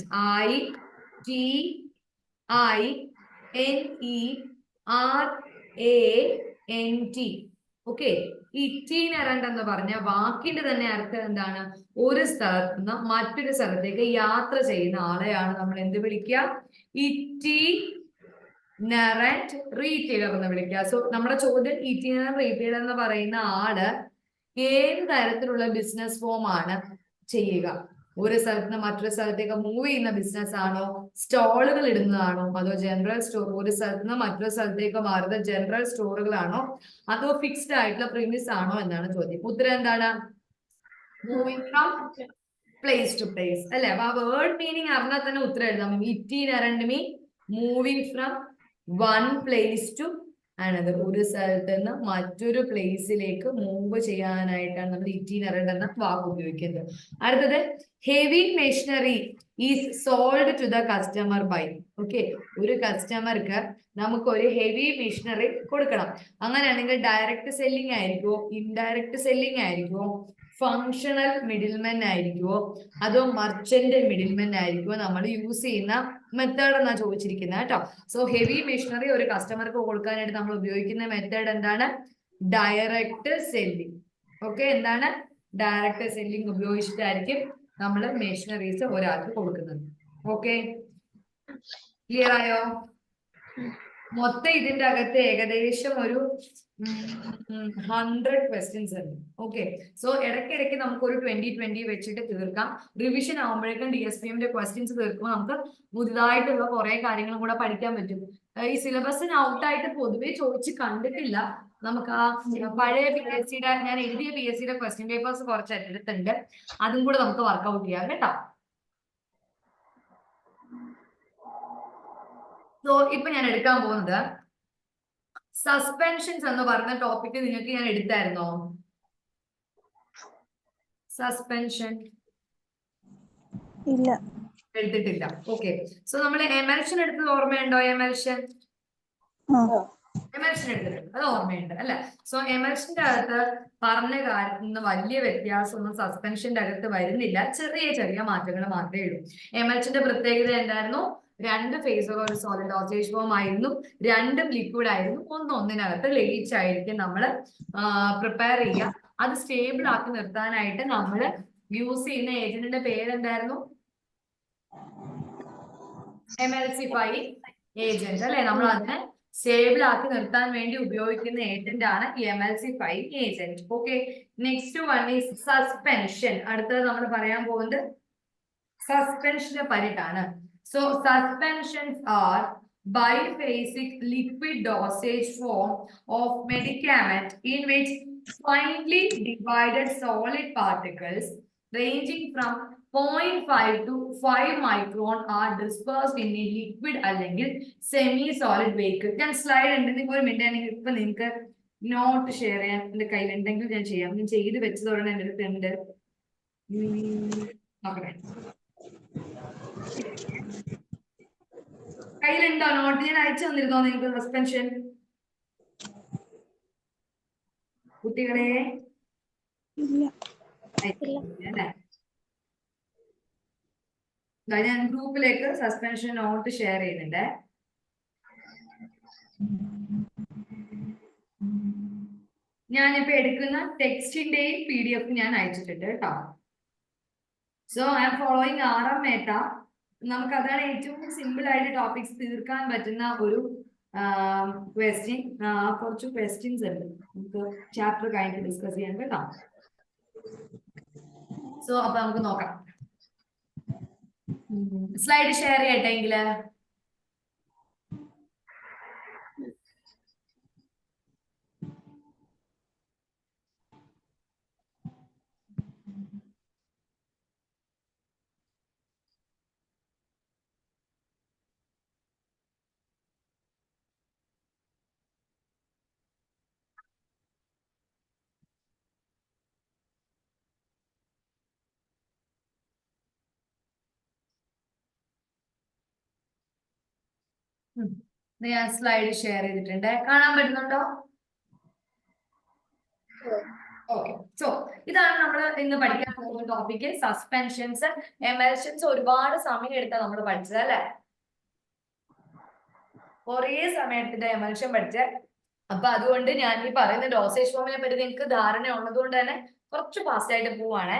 ITINERANT. ഓക്കെ, ഇറ്റീനറന്റ് എന്ന് പറഞ്ഞ വാക്കിന്റെ തന്നെ അർത്ഥം എന്താണ്? ഒരു സ്ഥലത്ത് നിന്ന് മറ്റൊരു സ്ഥലത്തേക്ക് യാത്ര ചെയ്യുന്ന ആളെയാണ് നമ്മൾ എന്ത് വിളിക്കുക? ഇറ്റീനറന്റ് റീറ്റെയിലർ എന്ന് വിളിക്കുക. സോ നമ്മുടെ ചോദ്യം, ഇറ്റീനറന്റ് റീറ്റെയിലർ എന്ന് പറയുന്ന ആള് ഏത് തരത്തിലുള്ള ബിസിനസ് ഫോം ആണ് ചെയ്യുക? ഒരു സ്ഥലത്ത് നിന്ന് മറ്റൊരു സ്ഥലത്തേക്ക് മൂവ് ചെയ്യുന്ന ബിസിനസ് ആണോ, സ്റ്റോളുകൾ ഇടുന്നതാണോ, അതോ ജനറൽ സ്റ്റോർ, ഒരു സ്ഥലത്ത് നിന്ന് മറ്റൊരു സ്ഥലത്തേക്ക് മാറുന്ന ജനറൽ സ്റ്റോറുകളാണോ, അതോ ഫിക്സ്ഡ് ആയിട്ടുള്ള പ്രീമിസ് ആണോ എന്നാണ് ചോദ്യം. ഉത്തരം എന്താണ്? Moving from place to place അല്ലെ. അപ്പൊ ആ വേർഡ് മീനിങ് അറിഞ്ഞാൽ തന്നെ ഉത്തരം എഴുതാം. Itinerant mean moving from one place to another. ഒരു സ്ഥലത്ത് നിന്ന് മറ്റൊരു പ്ലേസിലേക്ക് മൂവ് ചെയ്യാനായിട്ടാണ് നമ്മൾ ഇറ്റീനറന്റ് എന്ന വാക്ക് ഉപയോഗിക്കുന്നത്. അടുത്തത്, heavy machinery is sold to the customer by. Okay, ഒരു കസ്റ്റമർക്ക് നമുക്ക് ഒരു ഹെവി മെഷീനറി കൊടുക്കണം. അങ്ങനെയാണെങ്കിൽ ഡയറക്റ്റ് സെല്ലിംഗ് ആയിരിക്കുമോ, ഇൻഡയറക്റ്റ് സെല്ലിംഗ് ആയിരിക്കുമോ, ഫങ്ഷണൽ മിഡിൽമെൻ ആയിരിക്കുമോ, അതോ മർച്ചന്റ് മിഡിൽമെൻ ആയിരിക്കുമോ നമ്മൾ യൂസ് ചെയ്യുന്ന മെത്തേഡ് എന്നാ ചോദിച്ചിരിക്കുന്നത് കേട്ടോ. സോ ഹെവി മെഷീനറി ഒരു കസ്റ്റമർക്ക് കൊടുക്കാനായിട്ട് നമ്മൾ ഉപയോഗിക്കുന്ന മെത്തേഡ് എന്താണ്? Direct selling. ഓക്കെ, എന്താണ്? ഡയറക്റ്റ് സെല്ലിംഗ് ഉപയോഗിച്ചിട്ടായിരിക്കും നമ്മൾ മെഷീനറീസ് ഒരാൾക്ക് കൊടുക്കുന്നത്. ഓക്കെ, ക്ലിയർ ആയോ? മൊത്തം ഇതിന്റെ അകത്ത് ഏകദേശം ഒരു 100 ക്വസ്റ്റ്യൻസ് ഉണ്ട്. ഓക്കെ, സോ ഇടയ്ക്കിടയ്ക്ക് നമുക്ക് ഒരു 20 വെച്ചിട്ട് തീർക്കാം. റിവിഷൻ ആകുമ്പോഴേക്കും DSPMന്റെ ക്വസ്റ്റ്യൻസ് തീർക്കുമ്പോൾ നമുക്ക് പുതുതായിട്ടുള്ള കുറെ കാര്യങ്ങളും കൂടെ പഠിക്കാൻ പറ്റും. ഈ സിലബസിന് ഔട്ടായിട്ട് പൊതുവെ ചോദിച്ച് കണ്ടിട്ടില്ല. നമുക്ക് ആ പഴയ PSCയുടെ, ഞാൻ എഴുതിയ PSCയുടെ ക്വസ്റ്റ്യൻ പേപ്പേഴ്സ് കുറച്ച് എടുത്തിട്ടുണ്ട്, അതും കൂടെ നമുക്ക് വർക്ക്ഔട്ട് ചെയ്യാം കേട്ടോ. സോ ഇപ്പൊ ഞാൻ എടുക്കാൻ പോകുന്നത് സസ്പെൻഷൻസ് എന്ന് പറഞ്ഞ ടോപ്പിക് നിങ്ങൾക്ക് ഞാൻ എടുത്തായിരുന്നോ? സസ്പെൻഷൻ ഇല്ല, എടുത്തിട്ടില്ല. ഓക്കെ, സോ നമ്മൾ എമൽഷൻ എടുത്തത് ഓർമ്മയുണ്ടോ? എമൽഷൻ എടുത്തിട്ടുണ്ട്, അത് ഓർമ്മയുണ്ട് അല്ലെ. സോ എമൽഷന്റെ അകത്ത് പറഞ്ഞ കാര്യത്തിൽ നിന്ന് വലിയ വ്യത്യാസമൊന്നും സസ്പെൻഷന്റെ അകത്ത് വരുന്നില്ല, ചെറിയ ചെറിയ മാറ്റങ്ങൾ മാത്രമേ ഉള്ളൂ. എമൽഷന്റെ പ്രത്യേകത എന്തായിരുന്നു? 2 ഫേസുള്ള ഒരു സോളിഡ് ഓസേജ് ഫോം ആയിരുന്നു, രണ്ടും ലിക്വിഡ് ആയിരുന്നു, ഒന്നിനകത്ത് ലയിച്ചായിരിക്കും നമ്മൾ പ്രിപ്പയർ ചെയ്യുക. അത് സ്റ്റേബിൾ ആക്കി നിർത്താനായിട്ട് നമ്മൾ യൂസ് ചെയ്യുന്ന ഏജന്റിന്റെ പേരെന്തായിരുന്നു? എമൽസിഫൈങ് ഏജന്റ് അല്ലെ. നമ്മൾ അതിനെ സ്റ്റേബിൾ ആക്കി നിർത്താൻ വേണ്ടി ഉപയോഗിക്കുന്ന ഏജന്റ് ആണ് emulsifying agent. Okay, next one is suspension. അടുത്തത് നമ്മൾ പറയാൻ പോകുന്നത് സസ്പെൻഷനെ പറ്റിയിട്ടാണ്. So suspensions are biphasic liquid dosage form of medicament in which finely divided solid particles ranging from 0.5 to 5 micron are dispersed in a liquid അല്ലെങ്കിൽ semi solid vehicle. ഞാൻ slide ഉണ്ട്, നിങ്ങൾ ഒരു മിനിറ്റ് ഇപ്പൊ നിങ്ങൾക്ക് നോട്ട് ഷെയർ ചെയ്യാൻ എന്റെ കയ്യിൽ ഉണ്ടെങ്കിൽ ഞാൻ ചെയ്യാം. ഞാൻ ചെയ്ത് വെച്ചതോടെ എന്റെ അടുത്ത് ഉണ്ട്. നോക്കട്ടെ, കയ്യിലുണ്ടോ നോട്ട്? ഞാൻ അയച്ചു തന്നിരുന്നോ നിങ്ങൾക്ക് സസ്പെൻഷൻ കുട്ടികളെ? അല്ലേ, ഞാൻ ഗ്രൂപ്പിലേക്ക് സസ്പെൻഷൻ നോട്ട് ഷെയർ ചെയ്യുന്നുണ്ട്. ഞാനിപ്പോ എടുക്കുന്ന ടെക്സ്റ്റിന്റെയും PDF ഞാൻ അയച്ചിട്ടുണ്ട് കേട്ടോ. So I M following RM Mehta. നമുക്ക് അതാണ് ഏറ്റവും സിമ്പിൾ ആയിട്ട് ടോപ്പിക്സ് തീർക്കാൻ പറ്റുന്ന ഒരു ക്വസ്റ്റ്യൻ. കുറച്ച് ക്വസ്റ്റ്യൻസ് ഉണ്ട് നമുക്ക് ചാപ്റ്റർ കഴിഞ്ഞിട്ട് ഡിസ്കസ് ചെയ്യാൻ കേട്ടോ. സോ അപ്പൊ നമുക്ക് നോക്കാം. സ്ലൈഡ് ഷെയർ ചെയ്യട്ടെങ്കില്. ഞാൻ സ്ലൈഡ് ഷെയർ ചെയ്തിട്ടുണ്ട്, കാണാൻ പറ്റുന്നുണ്ടോ? ഓക്കെ. സോ ഇതാണ് നമ്മൾ ഇന്ന് പഠിക്കാൻ പോകുന്ന ടോപ്പിക്, സസ്പെൻഷൻസ്, എമൽഷൻസ്. ഒരുപാട് സമയം എടുത്താൽ നമ്മൾ പഠിച്ചത് അല്ലെ, കുറേ സമയത്തിന്റെ എമൽഷൻ പഠിച്ച്. അപ്പൊ അതുകൊണ്ട് ഞാൻ ഈ പറയുന്ന ഡോസേജ് ഫോമിനെ പറ്റി നിങ്ങൾക്ക് ധാരണ ഉള്ളത് കൊണ്ട് തന്നെ കുറച്ച് ഫാസ്റ്റ് ആയിട്ട് പോവാണ്.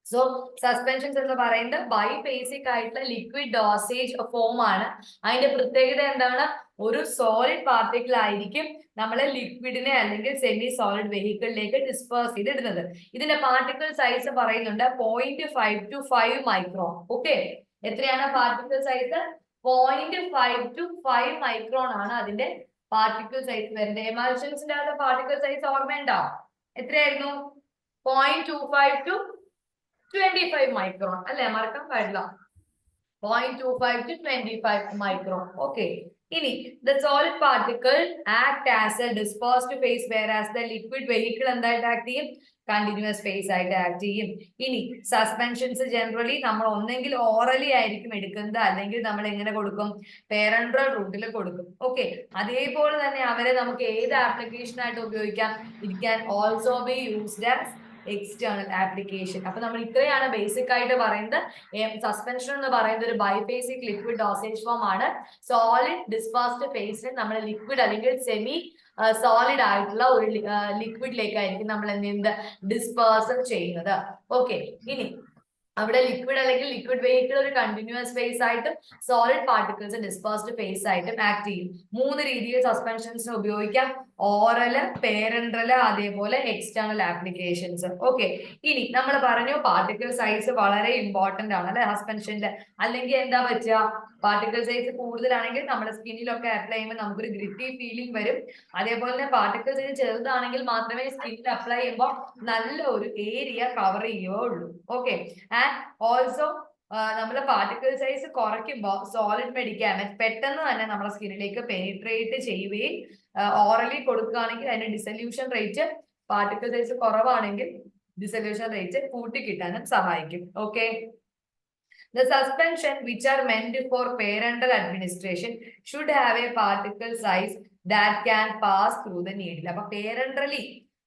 സോ സസ്പെൻഷൻസ് എന്ന് പറയുന്നത് ബൈഫേസിക് ആയിട്ടുള്ള ലിക്വിഡ് ഡോസേജ് ഫോം ആണ്. അതിന്റെ പ്രത്യേകത എന്താണ്? ഒരു സോളിഡ് പാർട്ടിക്കിൾ ആയിരിക്കും നമ്മളെ ലിക്വിഡിനെ അല്ലെങ്കിൽ സെമി സോളിഡ് വെഹിക്കിളിലേക്ക് ഡിസ്പേഴ്സ് ചെയ്തിടുന്നത്. ഇതിന്റെ പാർട്ടിക്കിൾ സൈസ് പറയുന്നുണ്ട് 0.5 to 5 മൈക്രോൺ. ഓക്കെ, എത്രയാണ് പാർട്ടിക്കിൾ സൈസ്? 0.5 to 5 മൈക്രോൺ ആണ് അതിന്റെ പാർട്ടിക്കിൾ സൈസ് വരുന്നത്. എമൽഷൻസിന്റെ അകത്ത് പാർട്ടിക്കിൾ സൈസ് ഓർമ്മയുണ്ടോ? എത്രയായിരുന്നു? 0.25 to 25 മൈക്രോൺ അല്ലെ, മറക്കാൻ പാടില്ല. 0.25 to 25 മൈക്രോൺ. ഓക്കെ, ഇനി the solid particle act as a dispersed phase, whereas the liquid vehicle എന്തായിട്ട് ആക്ട് ചെയ്യും? കണ്ടിന്യൂസ് ഫേസ് ആയിട്ട് ആക്ട് ചെയ്യും. ഇനി സസ്പെൻഷൻസ് ജനറലി നമ്മൾ ഒന്നെങ്കിൽ ഓറലി ആയിരിക്കും എടുക്കുന്നത്, അല്ലെങ്കിൽ നമ്മൾ എങ്ങനെ കൊടുക്കും? പേരൻട്രൽ റൂട്ടിൽ കൊടുക്കും. ഓക്കെ, അതേപോലെ തന്നെ അവരെ നമുക്ക് ഏത് ആപ്ലിക്കേഷൻ ആയിട്ട് ഉപയോഗിക്കാം? It can also be used as external application. അപ്പൊ നമ്മൾ ഇത്രയാണ് ബേസിക് ആയിട്ട് പറയുന്നത്. സസ്പെൻഷൻ എന്ന് പറയുന്നത് ഒരു ബൈഫേസിക് ലിക്വിഡ് ഡോസേജ് ഫോം ആണ്. സോളിഡ് ഡിസ്പേഴ്സ്ഡ് ഫേസിൽ നമ്മൾ ലിക്വിഡ് അല്ലെങ്കിൽ സെമി സോളിഡ് ആയിട്ടുള്ള ഒരു ലിക്വിഡിലേക്കായിരിക്കും നമ്മൾ എന്ത് ചെയ്യുന്നത്? ഡിസ്പേഴ്സൽ ചെയ്യുന്നത്. ഓക്കെ, ഇനി അവിടെ ലിക്വിഡ് അല്ലെങ്കിൽ ലിക്വിഡ് വെഹിക്കിൾ ഒരു കണ്ടിന്യൂസ് ഫേസ് ആയിട്ടും സോളിഡ് പാർട്ടിക്കിൾസ് ഡിസ്പേഴ്സ്ഡ് ഫേസ് ആയിട്ടും ആക്ട് ചെയ്യും. 3 രീതിയിൽ സസ്പെൻഷൻസിന് ഉപയോഗിക്കാം: ഓറല്, പേരൻട്രല്, അതേപോലെ എക്സ്റ്റേണൽ ആപ്ലിക്കേഷൻസ്. ഓക്കെ, ഇനി നമ്മൾ പറഞ്ഞു പാർട്ടിക്കിൾ സൈസ് വളരെ ഇമ്പോർട്ടന്റ് ആണ് അല്ലെ സസ്പെൻഷനിൽ. അല്ലെങ്കിൽ എന്താ പറ്റുക? പാർട്ടിക്കിൾ സൈസ് കൂടുതലാണെങ്കിൽ നമ്മുടെ സ്കിന്നിലൊക്കെ അപ്ലൈ ചെയ്യുമ്പോൾ നമുക്കൊരു ഗ്രിറ്റി ഫീലിംഗ് വരും. അതേപോലെ തന്നെ പാർട്ടിക്കിൾ സൈസ് ചെറുതാണെങ്കിൽ മാത്രമേ സ്കിന്നിൽ അപ്ലൈ ചെയ്യുമ്പോൾ നല്ല ഒരു ഏരിയ കവർ ചെയ്യുകയുള്ളൂ. ഓക്കെ, ആൻഡ് ഓൾസോ നമ്മൾ പാർട്ടിക്കിൾ സൈസ് കുറയ്ക്കുമ്പോൾ സോളിഡ് മെഡിക്കാമെന്റ് പെട്ടെന്ന് തന്നെ നമ്മുടെ സ്കിന്നിലേക്ക് പെനിട്രേറ്റ് ചെയ്യുകയും ഓറലി കൊടുക്കുകയാണെങ്കിൽ അതിന്റെ ഡിസൊല്യൂഷൻ റേറ്റ്, പാർട്ടിക്കിൾ സൈസ് കുറവാണെങ്കിൽ ഡിസൊല്യൂഷൻ റേറ്റ് കൂട്ടി കിട്ടാനും സഹായിക്കും. Okay, the suspension which are meant for parenteral administration should have a particle size that can pass through the needle. അപ്പൊ parenterally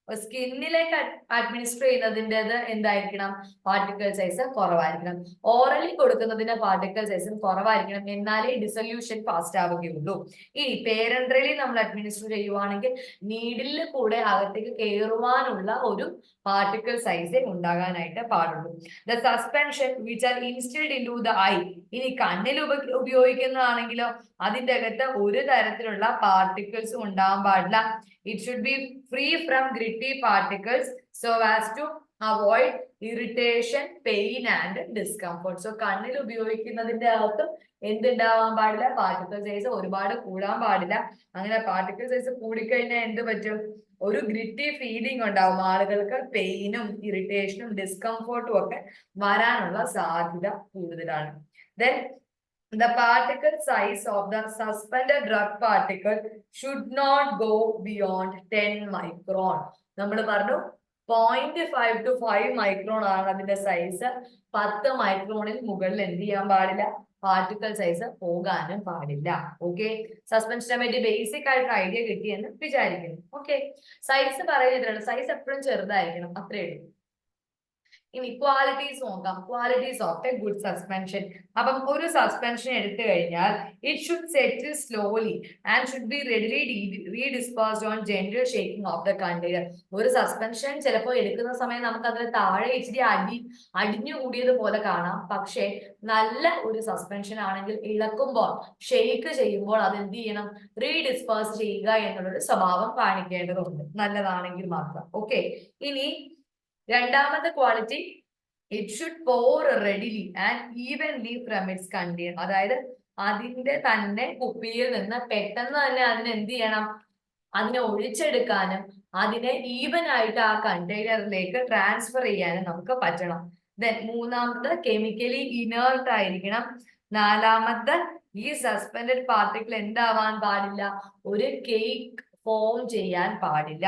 സ്കിന്നിലേക്ക് അഡ്മിനിസ്റ്റർ ചെയ്യുന്നതിൻ്റെത് എന്തായിരിക്കണം? പാർട്ടിക്കിൾ സൈസ് കുറവായിരിക്കണം. Orally കൊടുക്കുന്നതിന്റെ particle സൈസും കുറവായിരിക്കണം, എന്നാലേ ഡിസൊല്യൂഷൻ ഫാസ്റ്റ് ആവുകയുള്ളൂ. ഇനി പേരൻട്രലി നമ്മൾ അഡ്മിനിസ്റ്റർ ചെയ്യുവാണെങ്കിൽ നീഡിലിൽ കൂടെ അകത്തേക്ക് കയറുവാനുള്ള ഒരു പാർട്ടിക്കിൾ സൈസ് ഉണ്ടാകാനായിട്ട് പാടുള്ളൂ. The suspension which are instilled into the eye, ഇനി കണ്ണിൽ ഉപയോഗിക്കുന്നതാണെങ്കിലോ അതിൻ്റെ അകത്ത് ഒരു തരത്തിലുള്ള പാർട്ടിക്കിൾസും ഉണ്ടാകാൻ പാടില്ല. It should be free from gritty particles so as to avoid irritation, pain and discomfort. So കണ്ണിൽ ഉപയോഗിക്കുന്നതിന്റെ അകത്തും എന്തുണ്ടാവാൻ പാടില്ല? പാർട്ടിക്കിൾ സൈസ് ഒരുപാട് കൂടാൻ പാടില്ല. അങ്ങനെ പാർട്ടിക്കിൾ സൈസ് കൂടിക്കഴിഞ്ഞാൽ എന്ത് പറ്റും? ഒരു ഗ്രിറ്റി ഫീലിംഗ് ഉണ്ടാവും, ആളുകൾക്ക് പെയിനും ഇറിറ്റേഷനും ഡിസ്കംഫോർട്ടും ഒക്കെ വരാനുള്ള സാധ്യത കൂടുതലാണ്. Then the particle size of the suspended drug particle should not go beyond 10 micron. നമ്മൾ പറഞ്ഞു 0.5 to 5 മൈക്രോൺ ആണ് അതിന്റെ സൈസ്. 10 മൈക്രോണിൽ മുകളിൽ എന്ത് ചെയ്യാൻ പാടില്ല? പാർട്ടിക്കൽ സൈസ് പോകാനും പാടില്ല. ഓക്കെ, സസ്പെൻഷനെ പറ്റി ബേസിക് ആയിട്ട് ഐഡിയ കിട്ടിയെന്ന് വിചാരിക്കുന്നു. ഓക്കെ, സൈസ് പറയുന്നതിനുള്ള സൈസ് എപ്പോഴും ചെറുതായിരിക്കണം, അത്രേ ഉള്ളൂ. ഇനി ക്വാളിറ്റീസ് നോക്കാം. Qualities of a good suspension. അപ്പം ഒരു സസ്പെൻഷൻ എടുത്തു കഴിഞ്ഞാൽ it should settle slowly and should be readily redispersed on gentle shaking of the container. ഒരു സസ്പെൻഷൻ ചിലപ്പോൾ എടുക്കുന്ന സമയം നമുക്ക് അതിന് താഴെ ഇച്ചിരി അടിഞ്ഞു കൂടിയതുപോലെ കാണാം. പക്ഷേ നല്ല ഒരു സസ്പെൻഷൻ ആണെങ്കിൽ ഇളക്കുമ്പോൾ, ഷെയ്ക്ക് ചെയ്യുമ്പോൾ അത് എന്ത് ചെയ്യണം? റീഡിസ്പേഴ്സ് ചെയ്യുക എന്നുള്ളൊരു സ്വഭാവം കാണിക്കേണ്ടതുണ്ട്, നല്ലതാണെങ്കിൽ മാത്രം. ഓക്കെ, ഇനി രണ്ടാമത്തെ quality, it should pour readily and evenly from its container. അതായത് അതിന്റെ തന്നെ കുപ്പിയിൽ നിന്ന് പെട്ടെന്ന് തന്നെ അതിനെ എന്ത് ചെയ്യണം? അതിനെ ഒഴിച്ചെടുക്കാനും അതിനെ ഈവൻ ആയിട്ട് ആ കണ്ടെയ്നറിലേക്ക് ട്രാൻസ്ഫർ ചെയ്യാനും നമുക്ക് പറ്റണം. ദെൻ മൂന്നാമത്, കെമിക്കലി ഇനേർട്ട് ആയിരിക്കണം. നാലാമത്തെ, ഈ സസ്പെൻഡഡ് പാർട്ടിക്കിൾ എന്താവാൻ പാടില്ല? ഒരു കേക്ക് ഫോം ചെയ്യാൻ പാടില്ല.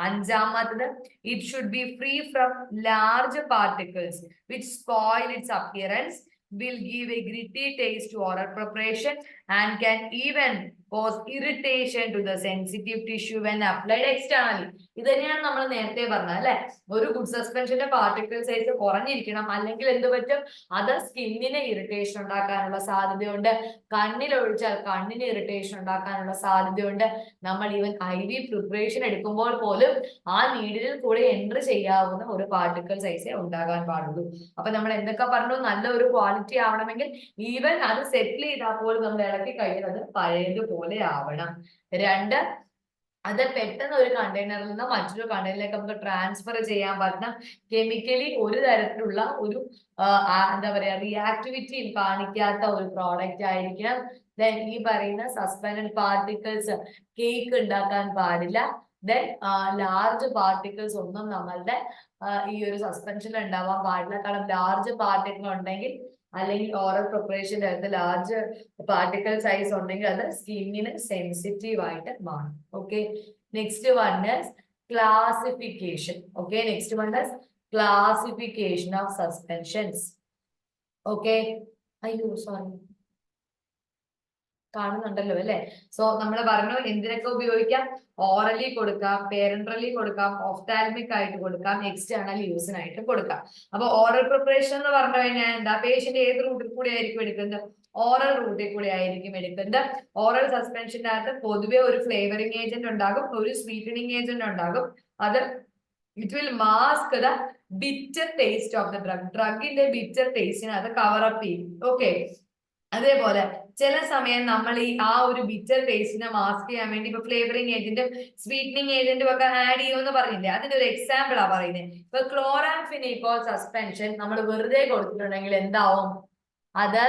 അഞ്ചാമത്തത്, it should be free from large particles which spoil its appearance, will give a gritty taste to oral preparation and can even cause irritation to the sensitive tissue when applied externally. ഇത് തന്നെയാണ് നമ്മൾ നേരത്തെ പറഞ്ഞത് അല്ലെ? ഒരു good സസ്പെൻഷന്റെ particle size കുറഞ്ഞിരിക്കണം, അല്ലെങ്കിൽ എന്ത് പറ്റും? അത് സ്കിന്നിന് ഇറിറ്റേഷൻ ഉണ്ടാക്കാനുള്ള സാധ്യതയുണ്ട്. കണ്ണിൽ ഒഴിച്ചാൽ കണ്ണിന് ഇറിറ്റേഷൻ ഉണ്ടാക്കാനുള്ള സാധ്യതയുണ്ട്. നമ്മൾ ഈവൻ IV പ്രിപ്പറേഷൻ എടുക്കുമ്പോൾ പോലും ആ നീഡിലിൽ കൂടെ എൻട്രി ചെയ്യാവുന്ന ഒരു പാർട്ടിക്കിൾ സൈസേ ഉണ്ടാകാൻ പാടുള്ളൂ. അപ്പൊ നമ്മൾ എന്തൊക്കെ പറഞ്ഞു? നല്ല ഒരു ക്വാളിറ്റി ആവണമെങ്കിൽ ഈവൻ അത് സെറ്റിൽ ചെയ്താൽ പോലും നമ്മൾ ഇളക്കി കഴിഞ്ഞാൽ അത് പഴയതുപോലെ ആവണം. രണ്ട്, അത് പെട്ടെന്ന് ഒരു കണ്ടെയ്നറിൽ നിന്ന് മറ്റൊരു കണ്ടെയ്നറിലേക്ക് നമുക്ക് ട്രാൻസ്ഫർ ചെയ്യാൻ പറ്റണം. കെമിക്കലി ഒരു തരത്തിലുള്ള ഒരു എന്താ പറയാ റിയാക്ടിവിറ്റി കാണിക്കാത്ത ഒരു പ്രോഡക്റ്റ് ആയിരിക്കണം. ദെൻ ഈ പറയുന്ന സസ്പെൻഡഡ് പാർട്ടിക്കിൾസ് കേക്ക് ഉണ്ടാക്കാൻ പാടില്ല. ദെൻ ലാർജ് പാർട്ടിക്കിൾസ് ഒന്നും നമ്മളുടെ ഈ ഒരു സസ്പെൻഷനിൽ ഉണ്ടാവാൻ പാടില്ല. കാരണം ലാർജ് പാർട്ടിക്കിൾ ഉണ്ടെങ്കിൽ, അല്ലെങ്കിൽ ഓറൽ പ്രിപ്പറേഷൻ്റെ അകത്ത് ലാർജ് പാർട്ടിക്കിൾ സൈസ് ഉണ്ടെങ്കിൽ അത് സ്കിന്നിന് സെൻസിറ്റീവ് ആയിട്ട് മാറും. Okay, next one is classification. Okay, next one is classification of suspensions. Okay, അയ്യോ സോറി, കാണുന്നുണ്ടല്ലോ അല്ലെ? സോ നമ്മൾ പറഞ്ഞു എന്തിനൊക്കെ ഉപയോഗിക്കാം? ഓറലി കൊടുക്കാം, പേരന്റലി കൊടുക്കാം, ഓഫ്താൽമിക് ആയിട്ട് കൊടുക്കാം, എക്സ്റ്റേണൽ യൂസിനായിട്ട് കൊടുക്കാം. അപ്പൊ ഓറൽ പ്രിപ്പറേഷൻ എന്ന് പറഞ്ഞു കഴിഞ്ഞാൽ എന്താ? പേഷ്യന്റ് ഏത് റൂട്ടിൽ കൂടെ ആയിരിക്കും എടുക്കുന്നത്? ഓറൽ റൂട്ടിൽ കൂടെ ആയിരിക്കും എടുക്കുന്നത്. ഓറൽ സസ്പെൻഷന്റെ അകത്ത് പൊതുവെ ഒരു ഫ്ലേവറിംഗ് ഏജന്റ് ഉണ്ടാകും, ഒരു സ്വീറ്റനിങ് ഏജന്റ് ഉണ്ടാകും. അത് it will mask the bitter taste of the drug. ഡ്രഗിന്റെ ബിറ്റർ ടേസ്റ്റിനെ അത് കവറപ്പ് ചെയ്യും. ഓക്കെ, അതേപോലെ ചില സമയം നമ്മൾ ആ ഒരു ബിറ്റർ ടേസ്റ്റിനെ മാസ്ക് ചെയ്യാൻ വേണ്ടി ഇപ്പൊ ഫ്ലേവറിംഗ് ഏജന്റും സ്വീറ്റനിങ് ഏജന്റും ഒക്കെ ആഡ് ചെയ്യുമെന്ന് പറഞ്ഞില്ലേ? അതിന്റെ ഒരു എക്സാമ്പിൾ ആ പറയുന്നത്. ഇപ്പൊ ക്ലോറാംഫെനിക്കോൾ സസ്പെൻഷൻ നമ്മൾ വെറുതെ കൊടുത്തിട്ടുണ്ടെങ്കിൽ എന്താവും? അത്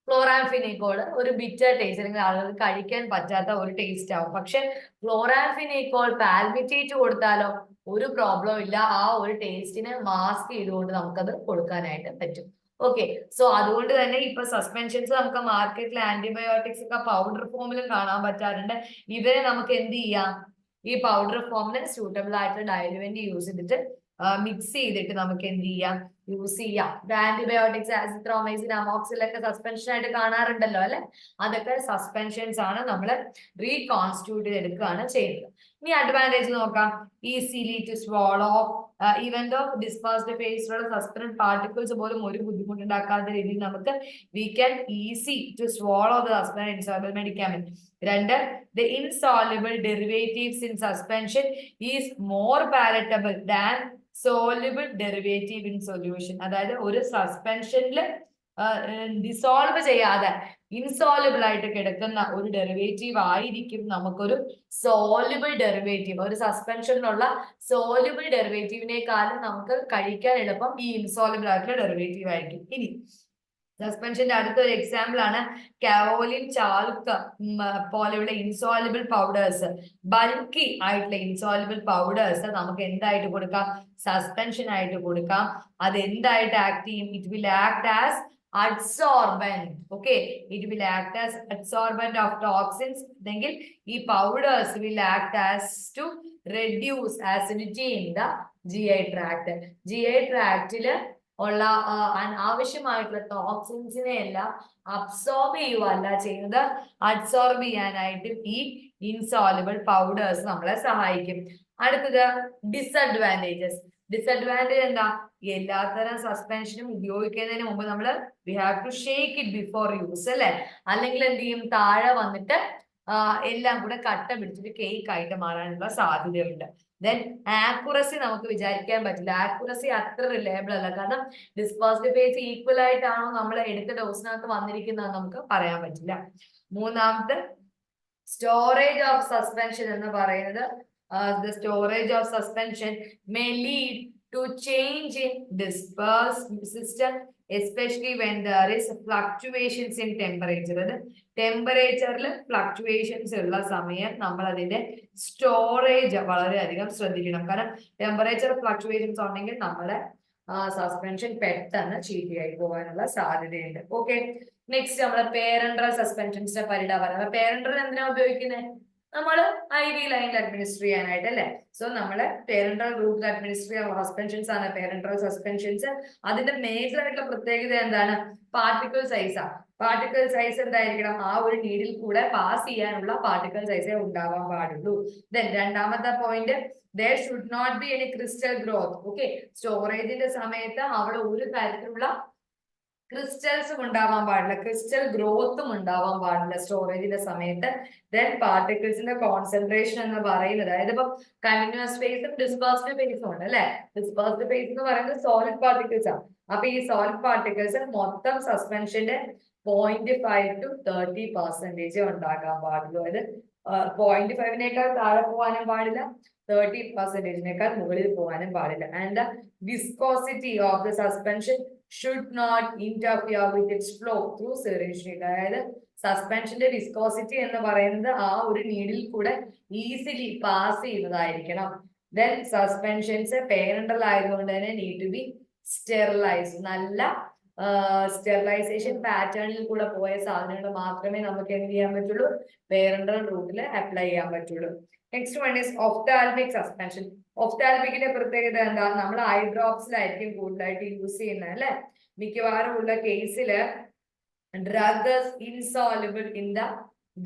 ക്ലോറാംഫെനിക്കോൾ ഒരു ബിറ്റർ ടേസ്റ്റ്, അല്ലെങ്കിൽ ആളുകൾക്ക് കഴിക്കാൻ പറ്റാത്ത ഒരു ടേസ്റ്റ് ആവും. പക്ഷെ ക്ലോറാംഫെനിക്കോൾ പാൽമിറ്റേറ്റ് കൊടുത്താലോ ഒരു പ്രോബ്ലം ഇല്ല, ആ ഒരു ടേസ്റ്റിനെ മാസ്ക് ചെയ്തുകൊണ്ട് നമുക്കത് കൊടുക്കാനായിട്ട് പറ്റും. ഓക്കെ, സോ അതുകൊണ്ട് തന്നെ ഇപ്പൊ സസ്പെൻഷൻസ് നമുക്ക് മാർക്കറ്റിൽ ആന്റിബയോട്ടിക്സ് ഒക്കെ പൗഡർ ഫോമിലും കാണാൻ പറ്റാറുണ്ട്. ഇവരെ നമുക്ക് എന്ത് ചെയ്യാം? ഈ പൗഡർ ഫോമിന് സ്യൂട്ടബിൾ ആയിട്ടുള്ള ഡയലുവന്റ് യൂസ് ചെയ്തിട്ട് മിക്സ് ചെയ്തിട്ട് നമുക്ക് എന്ത് ചെയ്യാം? യൂസ് ചെയ്യാം. ആന്റിബയോട്ടിക്സ് ആസിത്രോമൈസിൻ, അമോക്സിൻ ഒക്കെ സസ്പെൻഷൻ ആയിട്ട് കാണാറുണ്ടല്ലോ അല്ലെ? അതൊക്കെ സസ്പെൻഷൻസ് ആണ്, നമ്മൾ റീകോൺസ്റ്റിറ്റ്യൂട്ട് ചെയ്തെടുക്കുകയാണ് ചെയ്യുന്നത്. ഇനി അഡ്വാൻറ്റേജ് നോക്കാം. Easily to swallow, even though dispersed ഫേസിലുള്ള സസ്പെൻഡ് പാർട്ടിക്കിൾസ് പോലും ഒരു ബുദ്ധിമുട്ടുണ്ടാക്കാത്ത രീതിയിൽ നമുക്ക് we can easy to swallow the suspend insoluble medicament. രണ്ട്, the insoluble derivatives in suspension is more palatable than soluble derivative in solution. അതായത് ഒരു സസ്പെൻഷനിൽ ഡിസോൾവ് ചെയ്യാതെ ഇൻസോൾബിൾ ആയിട്ട് കിടക്കുന്ന ഒരു ഡെറിവേറ്റീവ് ആയിരിക്കും നമുക്കൊരു സോലുബിൾ ഡെറിവേറ്റീവ്. ഒരു സസ്പെൻഷനിലുള്ള സോലുബിൾ ഡെറിവേറ്റീവിനേക്കാളും നമുക്ക് കഴിക്കാൻ എളുപ്പം ഈ ഇൻസോൾബിൾ ആയിട്ടുള്ള ഡെറിവേറ്റീവ് ആയിരിക്കും. ഇനി സസ്പെൻഷന്റെ അടുത്തൊരു എക്സാമ്പിൾ ആണ് കാവോലിൻ, ചാൽക്ക് പോലെയുള്ള ഇൻസോൾബിൾ പൗഡേഴ്സ്. ബൾക്കി ആയിട്ടുള്ള ഇൻസോൾബിൾ പൗഡേഴ്സ് നമുക്ക് എന്തായിട്ട് കൊടുക്കാം? സസ്പെൻഷൻ ആയിട്ട് കൊടുക്കാം. അത് എന്തായിട്ട് ആക്ട് ചെയ്യും? It will act as adsorbent. Okay, it will act as adsorbent of toxins. Then powders will act as to reduce acidity in the GI tract. GI tract ഉള്ള അനാവശ്യമായിട്ടുള്ള ടോക്സിൻസിനെ എല്ലാം അബ്സോർബ് ചെയ്യുകയല്ല ചെയ്യുന്നത്, അഡ്സോർബ് ചെയ്യാനായിട്ട് ഈ ഇൻസോലബിൾ പൗഡേഴ്സ് നമ്മളെ സഹായിക്കും. അടുത്തത് disadvantages. Disadvantage എന്താ? എല്ലാത്തരം സസ്പെൻഷനും ഉപയോഗിക്കുന്നതിന് മുമ്പ് നമ്മൾ we have to shake it before use അല്ലെ, അല്ലെങ്കിൽ എന്ത് ചെയ്യും, താഴെ വന്നിട്ട് എല്ലാം കൂടെ കട്ട പിടിച്ചിട്ട് കേക്ക് ആയിട്ട് മാറാനുള്ള സാധ്യതയുണ്ട്. ദെൻ ആക്യുറസി നമുക്ക് വിചാരിക്കാൻ പറ്റില്ല, ആക്യുറസി അത്ര റിലയബിൾ അല്ല. കാരണം ഡിസ്പേഴ്സ്ഡ് ഫേസ് ഈക്വൽ ആയിട്ടാണോ നമ്മൾ എടുത്ത ഡോസിനകത്ത് വന്നിരിക്കുന്നത് നമുക്ക് പറയാൻ പറ്റില്ല. മൂന്നാമത്തെ സ്റ്റോറേജ് ഓഫ് സസ്പെൻഷൻ എന്ന് പറയുന്നത്, the storage of suspension may lead to change in dispersed system, especially when there is fluctuations in temperature. ടെമ്പറേച്ചറിൽ ഫ്ലക്ച്വേഷൻസ് ഉള്ള സമയം നമ്മൾ അതിന്റെ സ്റ്റോറേജ് വളരെയധികം ശ്രദ്ധിക്കണം. കാരണം ടെമ്പറേച്ചർ ഫ്ലക്ച്വേഷൻസ് ഉണ്ടെങ്കിൽ നമ്മുടെ സസ്പെൻഷൻ പെട്ടെന്ന് ചീത്തയായി പോകാനുള്ള സാധ്യതയുണ്ട്. ഓക്കെ, നെക്സ്റ്റ് നമ്മള് പേരൻട്രൽ സസ്പെൻഷൻസിന്റെ പരിണാമം. പേരൻട്രൽ എന്തിനാ ഉപയോഗിക്കുന്നത്? നമ്മൾ IV ലൈനിൽ അഡ്മിനിസ്റ്റർ ചെയ്യാനായിട്ട് അല്ലെ. സോ നമ്മള് പേരൻട്രൽ റൂട്ടിൽ അഡ്മിനിസ്റ്റർ ചെയ്യുന്ന സസ്പെൻഷൻസ് ആണ് പേരൻട്രൽ സസ്പെൻഷൻസ്. അതിന്റെ മേജർ ആയിട്ടുള്ള പ്രത്യേകത എന്താണ്? പാർട്ടിക്കിൾ സൈസാ. പാർട്ടിക്കിൾ സൈസ് എന്തായിരിക്കണം? ആ ഒരു നീഡിൽ കൂടെ പാസ് ചെയ്യാനുള്ള പാർട്ടിക്കിൾ സൈസേ ഉണ്ടാവാൻ പാടുള്ളൂ. ദെൻ രണ്ടാമത്തെ point, there should not be any crystal growth. Okay, സ്റ്റോറേജിന്റെ സമയത്ത് അവിടെ ഒരു തരത്തിലുള്ള ക്രിസ്റ്റൽസും ഉണ്ടാവാൻ പാടില്ല, ക്രിസ്റ്റൽ ഗ്രോത്തും ഉണ്ടാവാൻ പാടില്ല സ്റ്റോറേജിന്റെ സമയത്ത്. ദെൻ പാർട്ടിക്കിൾസിന്റെ കോൺസെൻട്രേഷൻ എന്ന് പറയുന്നത്, അതായത് ഇപ്പൊ കണ്ടിന്യൂസ് ഫേസും ഡിസ്പേഴ്സ്ഡ് ഫേസും ഉണ്ട് അല്ലെ. ഡിസ്പേഴ്സ്ഡ് ഫേസ് എന്ന് പറയുന്നത് സോളിഡ് പാർട്ടിക്കിൾസ് ആണ്. അപ്പൊ ഈ സോളിഡ് പാർട്ടിക്കിൾസ് മൊത്തം സസ്പെൻഷന്റെ 0.5 to 30% ഉണ്ടാകാൻ പാടുള്ളൂ. അതായത് 0.5നേക്കാൾ താഴെ പോകാനും പാടില്ല, 30%നേക്കാൾ മുകളിൽ പോകാനും പാടില്ല. And the viscosity of the suspension should not interfere with its flow through syringe needle. അതായത് സസ്പെൻഷന്റെ വിസ്കോസിറ്റി എന്ന് പറയുന്നത് ആ ഒരു നീഡിൽ കൂടെ ഈസിലി പാസ് ചെയ്യുന്നതായിരിക്കണം. ദെൻ സസ്പെൻഷൻസ് പേരൻട്രൽ ആയതുകൊണ്ട് തന്നെ നീഡ് ടു ബി സ്റ്റെറിലൈസ്. നല്ല സ്റ്റെറിലൈസേഷൻ പാറ്റേണിൽ കൂടെ പോയ സാധനങ്ങൾ മാത്രമേ നമുക്ക് എന്ത് ചെയ്യാൻ പറ്റുള്ളൂ? പേരൻട്രൽ റൂട്ടിൽ അപ്ലൈ ചെയ്യാൻ പറ്റുള്ളൂ. Next one is ophthalmic suspension. ഒഫ്താൽമിക്കിന്റെ പ്രത്യേകത എന്താ? നമ്മൾ ഐ ഡ്രോപ്സിലായിരിക്കും കൂടുതലായിട്ട് യൂസ് ചെയ്യുന്നത് അല്ലെ. മിക്കവാറും ഉള്ള കേസില് drug insoluble in the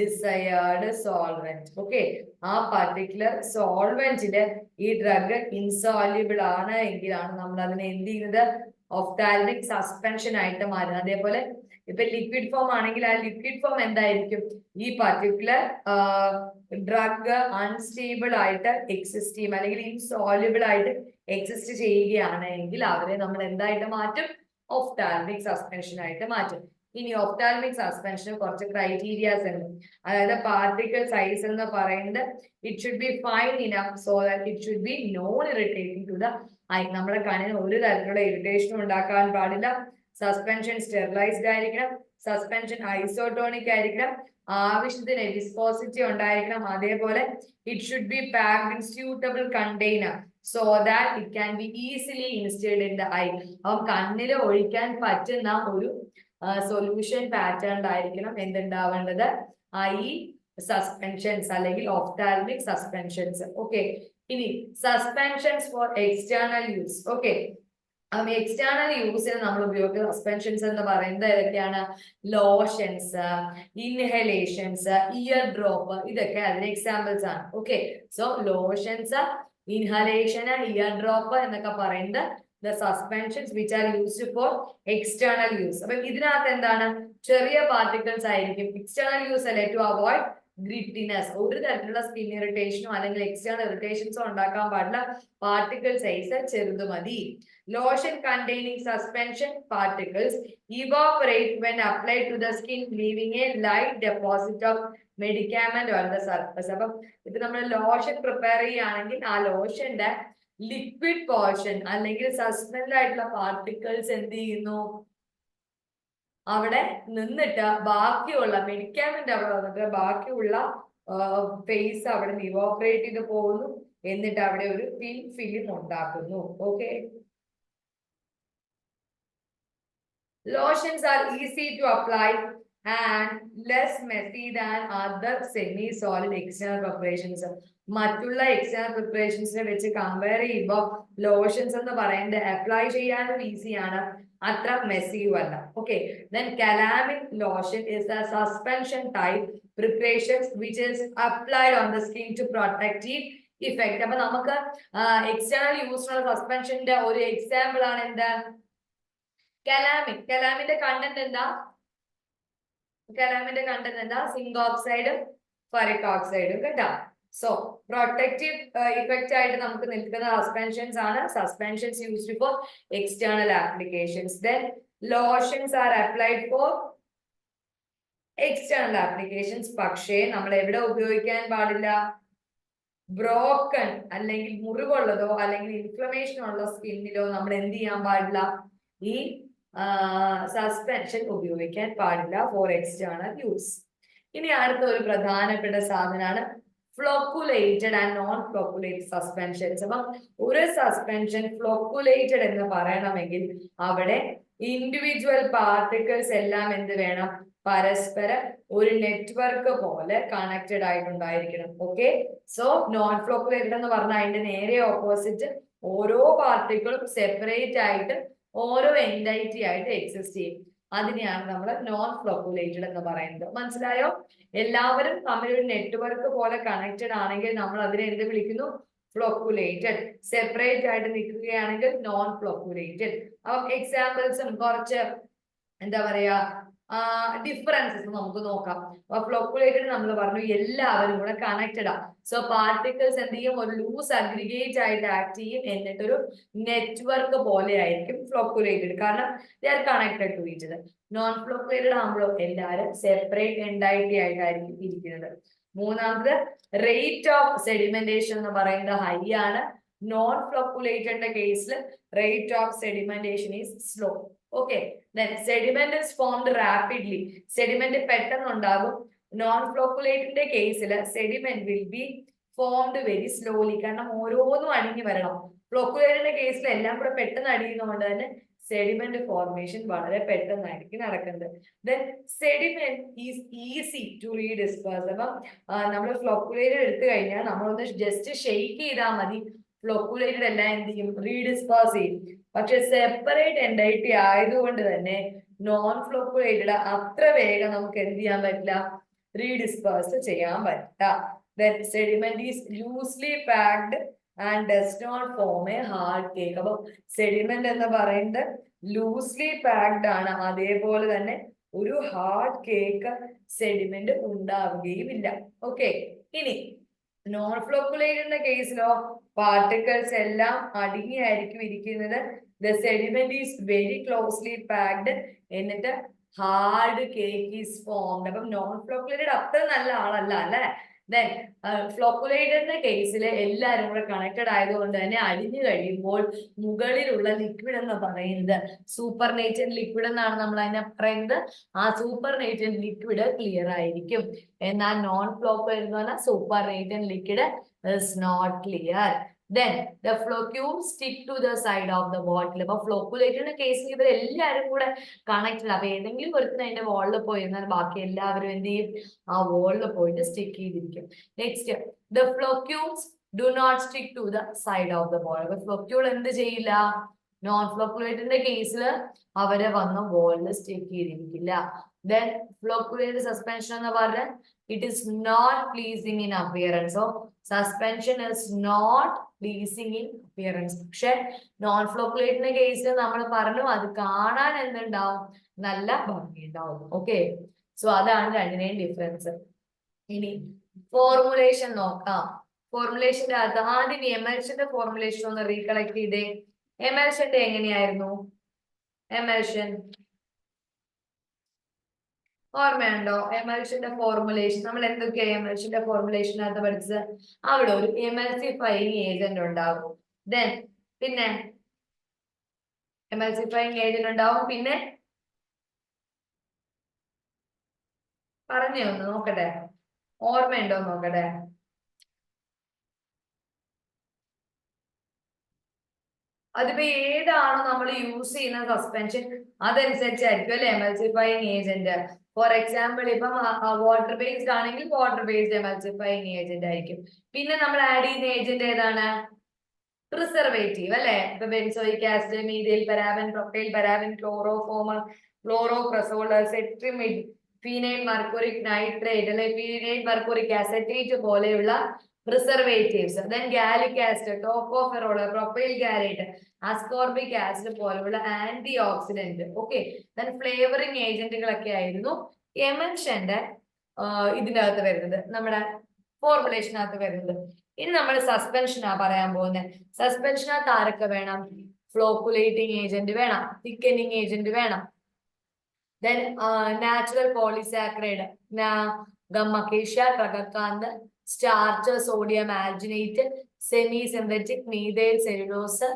desired solvent. Okay, ആ പർട്ടിക്കുലർ സോൾവെന്റില് ഈ ഡ്രഗ് ഇൻസോൾബിൾ ആണ് എങ്കിലാണ് നമ്മൾ അതിനെ എന്ത് ചെയ്യുന്നത്? ഒഫ്താൽമിക് സസ്പെൻഷൻ ആയിട്ട് മാറുന്നത്. അതേപോലെ ഇപ്പൊ ലിക്വിഡ് ഫോം ആണെങ്കിൽ ആ ലിക്വിഡ് ഫോം എന്തായിരിക്കും? ഈ പർട്ടിക്കുലർ ഡ്രഗ് അൺസ്റ്റേബിൾ ആയിട്ട് എക്സിസ്റ്റ് ചെയ്യും, അല്ലെങ്കിൽ ഇൻസോൾബിൾ ആയിട്ട് എക്സിസ്റ്റ് ചെയ്യുകയാണെങ്കിൽ അവരെ നമ്മൾ എന്തായിട്ട് മാറ്റും? ഒഫ്താൽമിക് സസ്പെൻഷൻ ആയിട്ട് മാറ്റും. ഇനി ഒഫ്താൽമിക് സസ്പെൻഷന് കുറച്ച് ക്രൈറ്റീരിയാസ് ഉണ്ട്. അതായത് പാർട്ടിക്കിൾ സൈസ് എന്ന് പറയുന്നത് it should be fine enough so that it should be non irritating to the eye. നമ്മുടെ കണ്ണിന് ഒരു തരത്തിലുള്ള ഇറിറ്റേഷനും ഉണ്ടാക്കാൻ പാടില്ല. സസ്പെൻഷൻ സ്റ്റെറിലൈസ്ഡ് ആയിരിക്കണം. സസ്പെൻഷൻ ഐസോട്ടോണിക് ആയിരിക്കണം. ആവശ്യത്തിന് വിസ്കോസിറ്റി ഉണ്ടായിരിക്കണം. അതേപോലെ it should be packed in suitable container so that it can be easily instilled in the eye. അപ്പം കണ്ണിൽ ഒഴിക്കാൻ പറ്റുന്ന ഒരു സൊല്യൂഷൻ പാറ്റേൺ ആയിരിക്കണം എന്തുണ്ടാവേണ്ടത്? ഐ സസ്പെൻഷൻസ് അല്ലെങ്കിൽ ഒഫ്താൽമിക് സസ്പെൻഷൻസ്. ഓക്കെ, ഇനി suspensions for external use. Okay, external യൂസിന് നമ്മൾ ഉപയോഗിക്കുന്ന സസ്പെൻഷൻസ് എന്ന് പറയുന്നത് ഏതൊക്കെയാണ്? ലോഷൻസ്, ഇൻഹലേഷൻസ്, ഇയർ ഡ്രോപ്പ്, ഇതൊക്കെ അതിന് എക്സാമ്പിൾസ് ആണ്. Okay, so lotions, inhalation, year drop എന്നൊക്കെ പറയുന്നത് the suspensions which are used for external use. അപ്പൊ ഇതിനകത്ത് എന്താണ്? ചെറിയ പാർട്ടിക്കിൾസ് ആയിരിക്കും. എക്സ്റ്റേണൽ യൂസ് അല്ലെ, ടു അവോയ്ഡ് ഗ്രിറ്റിനെസ്. ഒരു തരത്തിലുള്ള സ്കിൻ ഇറിറ്റേഷനോ അല്ലെങ്കിൽ എക്സ്റ്റേണൽ ഇറിറ്റേഷൻസോ ഉണ്ടാക്കാൻ പാടില്ല. പാർട്ടിക്കിൾ സൈസ് ചെറുത് മതി. Lotion containing suspension particles evaporate when applied to the skin, leaving a light deposit of medicament on the surface. അപ്പം ഇത് നമ്മൾ ലോഷൻ പ്രിപ്പയർ ചെയ്യുകയാണെങ്കിൽ ആ ലോഷന്റെ ലിക്വിഡ് പോർഷൻ അല്ലെങ്കിൽ സസ്പെൻഡ് ആയിട്ടുള്ള പാർട്ടിക്കിൾസ് എന്ത് ചെയ്യുന്നു? അവിടെ നിന്നിട്ട് ബാക്കിയുള്ള മെഡിക്കാമെന്റ് അവിടെ വന്നിട്ട് ബാക്കിയുള്ള ഫേസ് അവിടെ ഇവോപ്പറേറ്റ് ചെയ്ത് പോകുന്നു. എന്നിട്ട് അവിടെ ഒരു ഫിലിം ഉണ്ടാക്കുന്നു. Okay, Lotions are easy to apply and less messy than other semi-solid external preparations. മറ്റുള്ള എക്സ്റ്റേണൽ പ്രിപ്പറേഷൻസിനെ വെച്ച് കമ്പയർ ചെയ്യുമ്പോൾ ലോഷൻസ് എന്ന് പറയുന്നത് അപ്ലൈ ചെയ്യാനും ഈസിയാണ്, അത്ര മെസ്സിയും അല്ല. Okay, then calamic lotion is a suspension type preparation which is applied on the skin to protective effect. അപ്പൊ നമുക്ക് എക്സ്റ്റേണൽ യൂസ് സസ്പെൻഷന്റെ ഒരു എക്സാമ്പിൾ ആണ് എന്താ? കലാമിൻ. കലാമിന്റെ കണ്ടന്റ് എന്താ? കലാമിന്റെ കണ്ടന്റ് എന്താ? സിങ്ക് ഓക്സൈഡും ഫെറിക് ഓക്സൈഡും കേട്ടോ. സോ പ്രൊട്ടക്റ്റീവ് ഇഫക്റ്റ് ആയിട്ട് നമുക്ക് നിൽക്കുന്ന സസ്പെൻഷൻസ് ആണ്, suspensions used for external applications. Then lotions R applied for external applications. പക്ഷേ നമ്മൾ എവിടെ ഉപയോഗിക്കാൻ പാടില്ല? ബ്രോക്കൺ അല്ലെങ്കിൽ മുറിവുള്ളതോ അല്ലെങ്കിൽ ഇൻഫ്ലമേഷൻ ഉള്ള സ്കിന്നിലോ നമ്മൾ എന്ത് ചെയ്യാൻ പാടില്ല? ഈ സസ്പെൻഷൻ ഉപയോഗിക്കാൻ പാടില്ല ഫോർ എക്സ്റ്റേണൽ യൂസ്. ഇനി അടുത്ത ഒരു പ്രധാനപ്പെട്ട സാധനമാണ് ഫ്ലോക്കുലേറ്റഡ് ആൻഡ് നോൺ ഫ്ലോക്കുലേറ്റഡ് സസ്പെൻഷൻസ്. അപ്പം ഒരു സസ്പെൻഷൻ ഫ്ലോക്കുലേറ്റഡ് എന്ന് പറയണമെങ്കിൽ അവിടെ ഇൻഡിവിജ്വൽ പാർട്ടിക്കിൾസ് എല്ലാം എന്ത് വേണം? പരസ്പരം ഒരു നെറ്റ്വർക്ക് പോലെ connected ആയിട്ടുണ്ടായിരിക്കണം. Okay, so non flocculated എന്ന് പറഞ്ഞാൽ അതിന്റെ നേരെ ഓപ്പോസിറ്റ് ഓരോ പാർട്ടിക്കിളും സെപ്പറേറ്റ് ആയിട്ട് ഓരോ എൻറ്റൈറ്റി ആയിട്ട് എക്സിസ്റ്റ് ചെയ്യും. അതിനെയാണ് നമ്മൾ നോൺ ഫ്ലോക്കുലേറ്റഡ് എന്ന് പറയുന്നത്. മനസ്സിലായോ? എല്ലാവരും തമ്മിൽ ഒരു നെറ്റ്വർക്ക് പോലെ കണക്റ്റഡ് ആണെങ്കിൽ നമ്മൾ അതിനെ എന്ത് വിളിക്കുന്നു? ഫ്ലോക്കുലേറ്റഡ്. സെപ്പറേറ്റ് ആയിട്ട് നിൽക്കുകയാണെങ്കിൽ നോൺ ഫ്ലോക്കുലേറ്റഡ്. അപ്പം എക്സാമ്പിൾസും കുറച്ച് എന്താ പറയാ ഡിഫറൻസസ് നമുക്ക് നോക്കാം. അപ്പൊ ഫ്ലോക്കുലേറ്റഡ് നമ്മൾ പറഞ്ഞു എല്ലാവരും കൂടെ കണക്റ്റഡ് ആ. സോ പാർട്ടിക്കിൾസ് എന്ത് ചെയ്യും? ഒരു ലൂസ് അഗ്രിഗേറ്റ് ആയിട്ട് ആക്ട് ചെയ്യും, എന്നിട്ടൊരു നെറ്റ്വർക്ക് പോലെ ആയിരിക്കും ഫ്ലോക്കുലേറ്റഡ്, കാരണം they are connected to each other. Non flocculated ആകുമ്പോഴോ എല്ലാവരും സെപ്പറേറ്റ് എൻറ്റൈറ്റി ആയിട്ടായിരിക്കും ഇരിക്കുന്നത്. മൂന്നാമത് റേറ്റ് ഓഫ് സെഡിമെന്റേഷൻ എന്ന് പറയുന്നത് ഹൈ ആണ്. നോൺ ഫ്ലോക്കുലേറ്റഡിന്റെ കേസിൽ rate of sedimentation is slow. Okay, then sediment is formed rapidly. sediment പെട്ടെന്ന് ഉണ്ടാകും. നോൺ ഫ്ലോക്കുലേറ്റിന്റെ കേസിൽ sediment will be formed very slowly, കാരണം ഓരോന്നും അടിഞ്ഞു വരണം. ഫ്ലോക്കുലേറ്റിന്റെ കേസിൽ എല്ലാം കൂടെ പെട്ടെന്ന് അടിയുന്നതുകൊണ്ട് തന്നെ sediment formation വളരെ പെട്ടെന്നായിരിക്കും നടക്കുന്നത്. then sediment is easy to redisperse. അപ്പം നമ്മൾ ഫ്ലോക്കുലേറ്റ് എടുത്തു കഴിഞ്ഞാൽ നമ്മളൊന്ന് ജസ്റ്റ് ഷെയ്ക്ക് ചെയ്താൽ മതി, ഫ്ലോക്കുലേറ്റഡ് എല്ലാം എന്ത് ചെയ്യും? റീഡിസ്പേഴ്സ് ചെയ്യും. പക്ഷെ സെപ്പറേറ്റ് എൻറ്റൈറ്റി ആയതുകൊണ്ട് തന്നെ നോൺ ഫ്ലോക്കുലേറ്റഡ് അത്ര വേഗം നമുക്ക് എന്ത് ചെയ്യാൻ പറ്റില്ല? റീഡിസ്പേഴ്സ് ചെയ്യാൻ പറ്റില്ല. Then sediment is loosely packed and does not form a hard cake. അപ്പൊ സെഡിമെന്റ് എന്ന് പറയുന്നത് ലൂസ്ലി പാക്ഡ് ആണ്, അതേപോലെ തന്നെ ഒരു ഹാർഡ് കേക്ക് സെഡിമെന്റ് ഉണ്ടാവുകയുമില്ല. ഓക്കെ, ഇനി നോൺ ഫ്ലോക്കുലേറ്റഡിന്റെ കേസിലോ പാർട്ടിക്കിൾസ് എല്ലാം അടങ്ങിയായിരിക്കും ഇരിക്കുന്നത്. The sediment is very closely packed, എന്നിട്ട് ഹാർഡ് കേക്ക് ഈസ് ഫോംഡ്. അപ്പം നോൺ ഫ്ലോക്കുലേറ്റഡ് അത്ര നല്ല ആളല്ല അല്ലെ. ദെൻ ഫ്ലോക്കുലേറ്റഡിന്റെ കേസിൽ എല്ലാവരും കൂടെ കണക്റ്റഡ് ആയതുകൊണ്ട് തന്നെ അടിഞ്ഞു കഴിയുമ്പോൾ മുകളിലുള്ള ലിക്വിഡ് എന്ന് പറയുന്നത് സൂപ്പർ നേച്ചഡ് ലിക്വിഡ് എന്നാണ് നമ്മൾ അതിനെ പറയുന്നത്. ആ സൂപ്പർ നേച്ചഡ് ലിക്വിഡ് ക്ലിയർ ആയിരിക്കും. എന്നാൽ നോൺ ഫ്ലോക്കുലേറ്റഡ് എന്ന് പറഞ്ഞാൽ supernatant liquid is not clear. Then the floccules stick to the side of the bottle. അപ്പൊ ഫ്ലോക്കുലേറ്റഡിന്റെ കേസിൽ ഇവർ എല്ലാവരും കൂടെ കണക്റ്റഡ്. അപ്പൊ ഏതെങ്കിലും ഒരുത്തിന് അതിന്റെ വോളിൽ പോയിരുന്നാൽ ബാക്കി എല്ലാവരും എന്ത് ചെയ്യും? ആ വോളിൽ പോയിട്ട് സ്റ്റിക്ക് ചെയ്തിരിക്കും. Next, the floccules do not stick to the side of the bottle. അപ്പൊ ഫ്ലോക്യൂൾ എന്ത് ചെയ്യില്ല? നോൺ ഫ്ലോക്കുലേറ്റഡിന്റെ കേസിൽ അവരെ വന്ന് വോളിൽ സ്റ്റിക്ക് ചെയ്തിരിക്കില്ല. Then floculated suspension എന്ന് പറഞ്ഞാൽ it is not pleasing in appearance. So suspension is not pleasing in appearance. പക്ഷെ നോൺ ഫ്ലോക്കുലേറ്റിന്റെ കേസിൽ നമ്മൾ പറഞ്ഞു അത് കാണാൻ എന്തുണ്ടാവും? നല്ല ഭംഗിയുണ്ടാവും. ഓക്കെ, സോ അതാണ് രണ്ടിനെയും ഡിഫറൻസ്. ഇനി ഫോർമുലേഷൻ നോക്കാം. ഫോർമുലേഷന്റെ അകത്ത് ആദ്യം എമൽഷന്റെ ഫോർമുലേഷൻ ഒന്ന് റീകളക്ട് ചെയ്തേ. എമൽഷന്റെ എങ്ങനെയായിരുന്നു? എമൽഷൻ ഓർമ്മയുണ്ടോ? എമൽഷന്റെ ഫോർമുലേഷൻ നമ്മൾ എന്തൊക്കെയാ എമൽഷന്റെ ഫോർമുലേഷനകത്ത് പഠിച്ചത്? അവിടെ ഒരു എമൽസിഫയിങ് ഏജന്റ് ഉണ്ടാവും. ദെൻ പിന്നെ എമൽസിഫയിങ് ഏജന്റ് ഉണ്ടാവും. പിന്നെ പറഞ്ഞേ ഒന്ന് നോക്കട്ടെ, ഓർമ്മയുണ്ടോ നോക്കട്ടെ. അതിപ്പോ ഏതാണോ നമ്മൾ യൂസ് ചെയ്യുന്ന സസ്പെൻഷൻ അതനുസരിച്ചായിരിക്കും അല്ലെ എമൽസിഫയിങ് ഏജന്റ്. ഫോർ എക്സാമ്പിൾ ഇപ്പം വാട്ടർ ബേസ്ഡ് ആണെങ്കിൽ വാട്ടർ ബേസ്ഡ് എമൽസിഫയിങ് ഏജന്റ് ആയിരിക്കും. പിന്നെ നമ്മൾ ആഡ് ചെയ്യുന്ന ഏജന്റ് ഏതാണ്? പ്രിസർവേറ്റീവ് അല്ലെ. ഇപ്പൊ benzoic acid, methyl paraben, propyl paraben, ക്ലോറോഫോമർ, chlorocresol, cetrimide, phenyl mercuric nitrate അല്ലെ ഫീനൈൽ മർക്യൂറിക് അസറ്റേറ്റ് പോലെയുള്ള preservatives. Then gallic acid, tocopherol, propyl gallate, ascorbic acid പോലെയുള്ള antioxidant. Okay. Then flavouring ഏജന്റുകളൊക്കെ ആയിരുന്നു എമൽഷന്റെ ഇതിനകത്ത് വരുന്നത്, നമ്മുടെ ഫോർമുലേഷനകത്ത് വരുന്നത്. ഇനി നമ്മൾ സസ്പെൻഷനാ പറയാൻ പോകുന്നത്. സസ്പെൻഷനകത്ത് ആരൊക്കെ വേണം? ഫ്ലോക്കുലേറ്റിംഗ് ഏജന്റ് വേണം, തിക്കനിങ് ഏജന്റ് വേണം, then natural polysaccharide, gum acacia, tragacanth, starch, sodium alginate, semi synthetic methyl cellulose,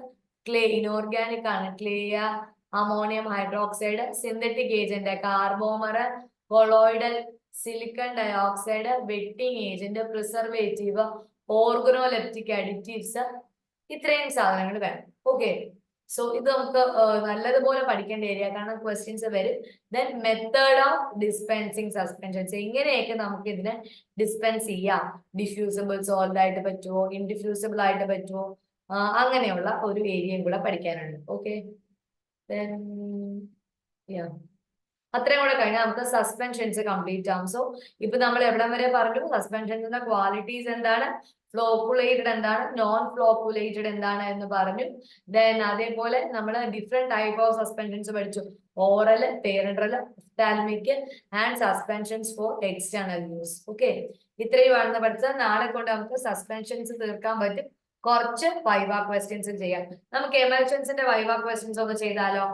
clay inorganic ആണ്, ക്ലേയ, ammonium hydroxide, synthetic agent carbomer, colloidal, silicon dioxide, wetting agent, preservative, organoleptic additives, ഇത്രയും സാധനങ്ങൾ വേണം. Okay. So ഇത് നമുക്ക് നല്ലതുപോലെ പഠിക്കേണ്ട ഏരിയ, കാരണം ക്വസ്റ്റ്യൻസ് വരും. Then method of dispensing suspensions, എങ്ങനെയൊക്കെ നമുക്ക് ഇതിനെ ഡിസ്പെൻസ് ചെയ്യാം. ഡിഫ്യൂസിബിൾ സോൾഡ് ആയിട്ട് പറ്റുമോ, ഇൻഡിഫ്യൂസിബിൾ ആയിട്ട് പറ്റുമോ, അങ്ങനെയുള്ള ഒരു ഏരിയയും കൂടെ പഠിക്കാനുണ്ട്. ഓക്കെ. ദെൻ അത്രയും കൂടെ കഴിഞ്ഞാൽ നമുക്ക് സസ്പെൻഷൻസ് കംപ്ലീറ്റ് ആവും. സോ ഇപ്പൊ നമ്മൾ എവിടം വരെ പറഞ്ഞു? സസ്പെൻഷൻസിന്റെ ക്വാളിറ്റീസ് എന്താണ്, ഫ്ലോക്കുലേറ്റഡ് എന്താണ്, നോൺ ഫ്ലോക്കുലേറ്റഡ് എന്താണ് എന്ന് പറഞ്ഞു. ദെൻ അതേപോലെ നമ്മൾ ഡിഫറെന്റ് ടൈപ്പ് ഓഫ് സസ്പെൻഷൻസ് പഠിച്ചു. Oral, parenteral, ophthalmic and suspensions for external use. Okay. ഇത്രയുമാണ് പഠിച്ചത്. നാളെ കൊണ്ട് നമുക്ക് സസ്പെൻഷൻസ് തീർക്കാൻ പറ്റും. കുറച്ച് വൈവ ക്വസ്റ്റ്യൻസ് ചെയ്യാം. നമുക്ക് എമൽഷൻസിന്റെ വൈവ ക്വസ്റ്റ്യൻസ് ഒന്ന് ചെയ്താലോ?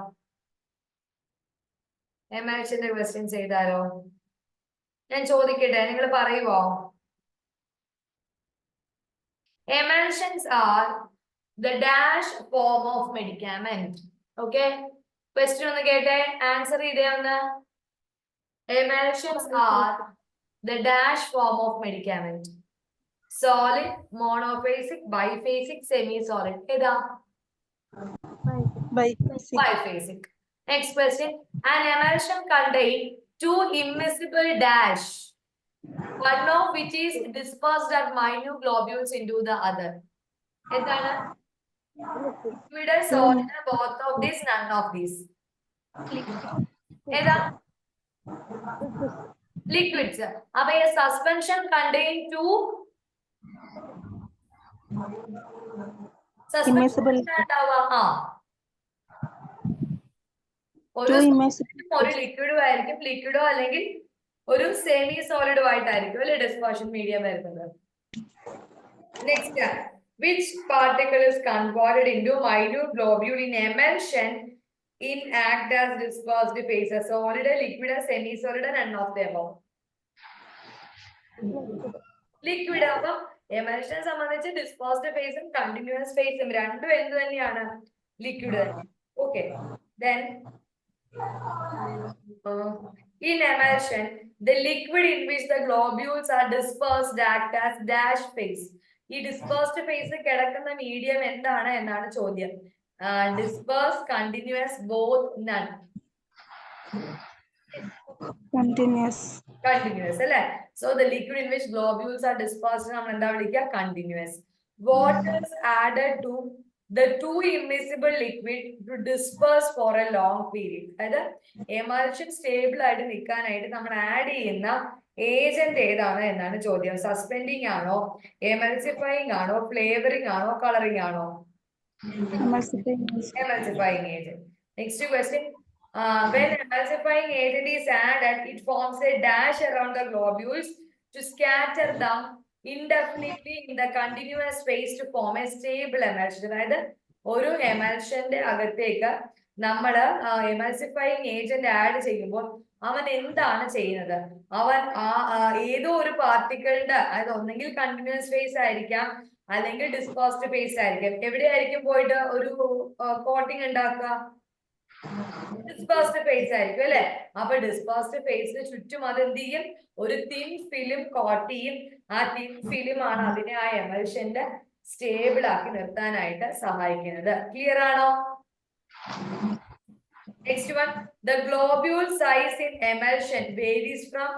എമൽഷന്റെ ക്വസ്റ്റ്യൻസ് ചെയ്താലോ? ഞാൻ ചോദിക്കട്ടെ, നിങ്ങൾ പറയുവോ? Emulsions are the dash form of medicament. Okay. Question ഒന്ന് കേട്ടെ, ആൻസർ ചെയ്തേ ഒന്ന്. Emulsions are the dash form of medicament. Solid, monophasic, biphasic, semi-solid. ഏതാ? Biphasic. Next question. An emulsion contain two immiscible dash, one of which is dispersed at minute globules into the other. എന്താണ്? Liquid, solid, both of these, none of these. ഏതാ? Liquids. അപ്പൊ ഈ suspension contain two suspension ഒരു ലിക്വിഡും ആയിരിക്കും, ലിക്വിഡോ അല്ലെങ്കിൽ ഒരു semi സോളിഡോ ആയിട്ടായിരിക്കും അല്ലെ ഡിസ്പേർഷൻ മീഡിയം വരുന്നത്. Next, which particle is converted into minute globule in emulsion in act as dispersed phase? Solid, liquid, semi solid, none of them. Liquid. അപ്പം എമൽഷൻ സംബന്ധിച്ച് dispersed ഫേസും കണ്ടിന്യൂസ് ഫേസും രണ്ടും എന്ത് തന്നെയാണ്? Liquid. Okay. Then in emulsion, the liquid in which the globules are dispersed act as dash phase. ഈ dispersed phase കിടക്കുന്ന medium എന്താണ് എന്നാണ് ചോദ്യം. Disperse, continuous, both, none. Continuous അല്ലെ. So the liquid in which globules are dispersed നമ്മൾ എന്താ വിളിക്കുക? Continuous. Water is added to the two immiscible liquid to disperse for a long period. അതായത് emulsion stable ആയിട്ട് നിൽക്കാനായിട്ട് നമ്മൾ ആഡ് ചെയ്യുന്ന agent ഏതാണ് എന്നാണ് ചോദ്യം. സസ്പെൻഡിങ് ആണോ, എമൽസിഫയിങ് ആണോ, ഫ്ലേവറിംഗ് ആണോ, കളറിംഗ് ആണോ? Emulsifying agent. Next question. When emulsifying agent is added, it forms a dash around the globules to scatter them indefinitely in the continuous phase to form a stable emulsion. അതായത് ഒരു എമൽഷന്റെ അകത്തേക്ക് നമ്മൾ എമൽസിഫയിങ് agent add ചെയ്യുമ്പോൾ അവൻ എന്താണ് ചെയ്യുന്നത്? അവൻ ഏതോ ഒരു പാർട്ടിക്കിളിന്റെ, അതായത് ഒന്നെങ്കിൽ കണ്ടിന്യൂസ് ഫേസ് ആയിരിക്കാം അല്ലെങ്കിൽ ഡിസ്പേഴ്സ്ഡ് ഫേസ് ആയിരിക്കും. എവിടെയായിരിക്കും പോയിട്ട് ഒരു കോട്ടിംഗ് ഉണ്ടാക്കുക? ഡിസ്പേഴ്സ്ഡ് ഫേസ് ആയിരിക്കും അല്ലെ. അപ്പൊ ഡിസ്പേഴ്സ്ഡ് ഫേസിന് ചുറ്റും അത് എന്ത് ചെയ്യും? ഒരു തിൻ ഫിലിം കോട്ട് ചെയ്യും. ആ തിൻ ഫിലിം ആണ് അതിനെ ആ എമൽഷന്റെ സ്റ്റേബിൾ ആക്കി നിർത്താനായിട്ട് സഹായിക്കുന്നത്. ക്ലിയർ ആണോ? Next one, the globule size in emulsion varies from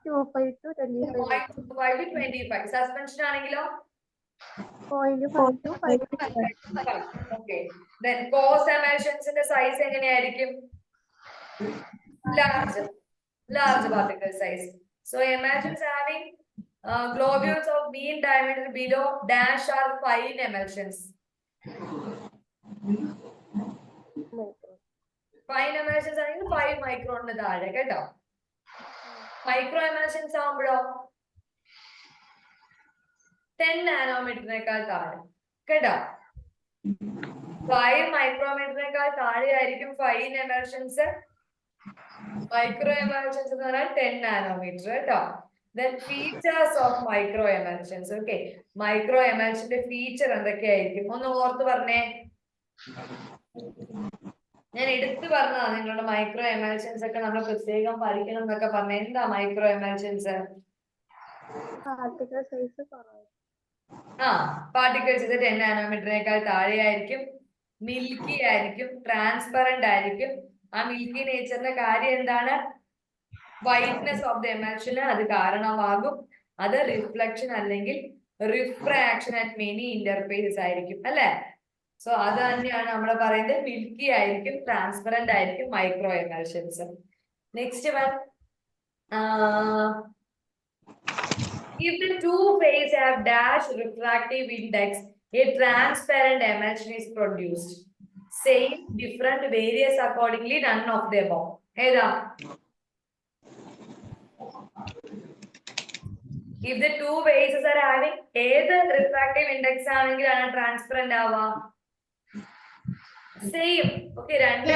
2.5 to 25. 0.25 to 25. Suspension ആണെങ്കിലോ 0.5 to 5. Okay. Then cos emulsionsന്റെ സൈസ് എങ്ങനെയായിരിക്കും? large particle size. So emulsions having globules of mean diameter below dash are fine emulsions. Fine emulsions ആണെങ്കിൽ 5 മൈക്രോണിന് താഴെ കേട്ടോ. Micro emulsions ആവുമ്പോഴോ 10 നാനോമീറ്ററിനേക്കാൾ താഴെ കേട്ടോ. 5 മൈക്രോമീറ്ററിനേക്കാൾ താഴെയായിരിക്കും fine emulsions. Micro emulsions എന്ന് പറഞ്ഞാൽ 10 നാനോമീറ്റർ കേട്ടോ. Then features of micro emulsions. Okay, micro emulsionsന്റെ feature എന്തൊക്കെയായിരിക്കും ഒന്ന് ഓർത്ത് പറഞ്ഞേ. ഞാൻ എടുത്തു പറഞ്ഞതാണ് നിങ്ങളുടെ മൈക്രോ emulsions ഒക്കെ നമ്മൾ പ്രത്യേകം പഠിക്കണം എന്നൊക്കെ പറഞ്ഞ. എന്താ മൈക്രോ emulsions? Particle size കുറവാണ്. പാർട്ടിക്കിൾസ് 10 നാനോമീറ്ററിനേക്കാൾ താഴെയായിരിക്കും, മിൽക്കി ആയിരിക്കും, ട്രാൻസ്പെറന്റ് ആയിരിക്കും. ആ മിൽക്കി നേച്ചറിന്റെ കാര്യം എന്താണ്? വൈറ്റ്നെസ് ഓഫ് ദ എമൽഷൻ അത് കാരണമാകും. അത് റിഫ്ലക്ഷൻ അല്ലെങ്കിൽ റിഫ്രാക്ഷൻ അറ്റ് മെനി ഇന്റർഫേസ് ആയിരിക്കും അല്ലെ. സോ അത് തന്നെയാണ് നമ്മൾ പറയുന്നത്. മിൽക്കി ആയിരിക്കും, ട്രാൻസ്പെറന്റ് ആയിരിക്കും micro emulsions. Next one, if the two phases have dash refractive index, a transparent emulsion is produced. Same, different, various accordingly, none of the above. ഏതാ? If the two phases are having ഏത് refractive index ആണെങ്കിലാണ് transparent ആവുക? Same. Okay, രണ്ട്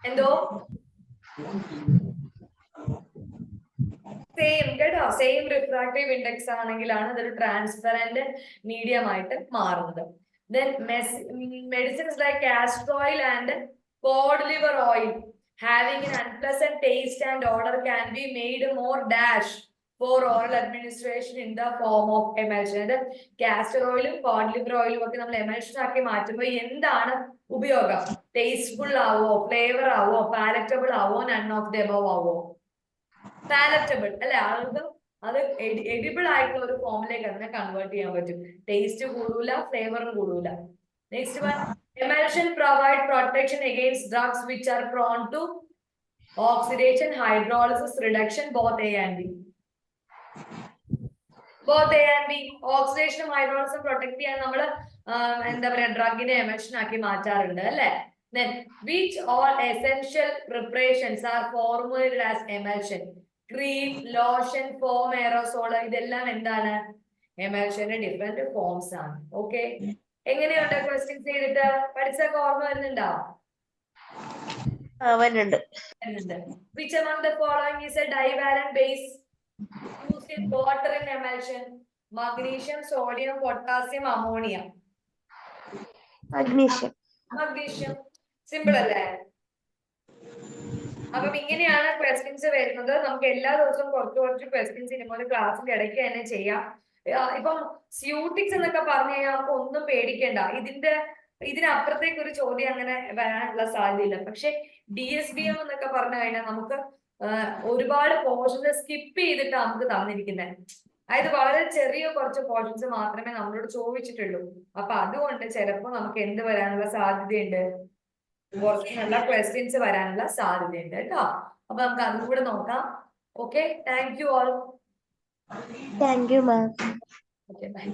എന്തോ same കേട്ടോ. Same refractive index ആണെങ്കിലാണ് അതൊരു transparent medium ആയിട്ട് മാറുന്നത്. Then medicines like castor oil and cod liver oil having an unpleasant taste and odor can be made more dash for oral administration in the form of emulsion. Castor ഓയിലും cod liver ഓയിലും ഒക്കെ നമ്മൾ emulsion ആക്കി മാറ്റുമ്പോൾ എന്താണ് ഉപയോഗം? Tasteful ആവോ, flavour ആവോ, പാലറ്റബിൾ ആവോ, നൺ ഓഫ് ദ എബവ് ആവോ? പാലറ്റബിൾ അല്ലെ. ആൾക്ക് അത് എഡിബിൾ ആയിട്ടുള്ള ഒരു ഫോമിലേക്ക് അതിനെ കൺവേർട്ട് ചെയ്യാൻ പറ്റും. ടേസ്റ്റ് കൂടൂല, ഫ്ലേവറും കൂടൂല. Next one, emulsion provide protection against drugs which are prone to oxidation, hydrolysis, reduction, both A and B. Both A and B. ഓക്സിഡേഷനും ഹൈഡ്രോളിസും പ്രൊട്ടക്ട് ചെയ്യാൻ നമ്മൾ എന്താ പറയാ ഡ്രഗിനെ എമൽഷൻ ആക്കി മാറ്റാറുണ്ട് അല്ലെ. Then which all essential preparations are formulated as emulsion? Cream, lotion, foam, aerosol, ഇതെല്ലാം എന്താണ്? എമൽഷന്റെ ഡിഫറെന്റ് ഫോംസ് ആണ്. ഓക്കെ, എങ്ങനെയുണ്ട് ക്വസ്റ്റ്യൻസ് ചെയ്തിട്ട്? പഠിച്ചൊക്കെ ഓർമ്മ വരുന്നുണ്ടോ? വരുന്നുണ്ട്. Which among the following is a divalent base used in water in emulsion? Magnesium, sodium, potassium, ammonia. Magnesium. Simple അല്ലേ? അപ്പം ഇങ്ങനെയാണ് ക്വസ്റ്റ്യൻസ് വരുന്നത്. നമുക്ക് എല്ലാ ദിവസവും കുറച്ച് ക്വസ്റ്റ്യൻസ് ഇതുപോലെ ക്ലാസ്സിന്റെ ഇടയ്ക്ക് തന്നെ ചെയ്യാം. ഇപ്പം സ്യൂട്ടിക്സ് എന്നൊക്കെ പറഞ്ഞു കഴിഞ്ഞാൽ നമുക്ക് ഒന്നും പേടിക്കേണ്ട. ഇതിനപ്പുറത്തേക്ക് ഒരു ചോദ്യം അങ്ങനെ വരാനുള്ള സാധ്യതയില്ല. പക്ഷെ DSBM എന്നൊക്കെ പറഞ്ഞു കഴിഞ്ഞാൽ നമുക്ക് ഒരുപാട് പോർഷൻസ് സ്കിപ്പ് ചെയ്തിട്ട് നമുക്ക് തന്നിരിക്കുന്നത്. അതായത് വളരെ ചെറിയ കുറച്ച് പോർഷൻസ് മാത്രമേ നമ്മളോട് ചോദിച്ചിട്ടുള്ളൂ. അപ്പൊ അതുകൊണ്ട് ചിലപ്പോൾ നമുക്ക് എന്ത് വരാനുള്ള സാധ്യതയുണ്ട്? കുറച്ച് നല്ല ക്വസ്റ്റ്യൻസ് വരാനുള്ള സാധ്യതയുണ്ട് കേട്ടോ. അപ്പൊ നമുക്ക് അതും കൂടെ നോക്കാം. Okay, thank you all. Thank you, ma'am. Okay, bye.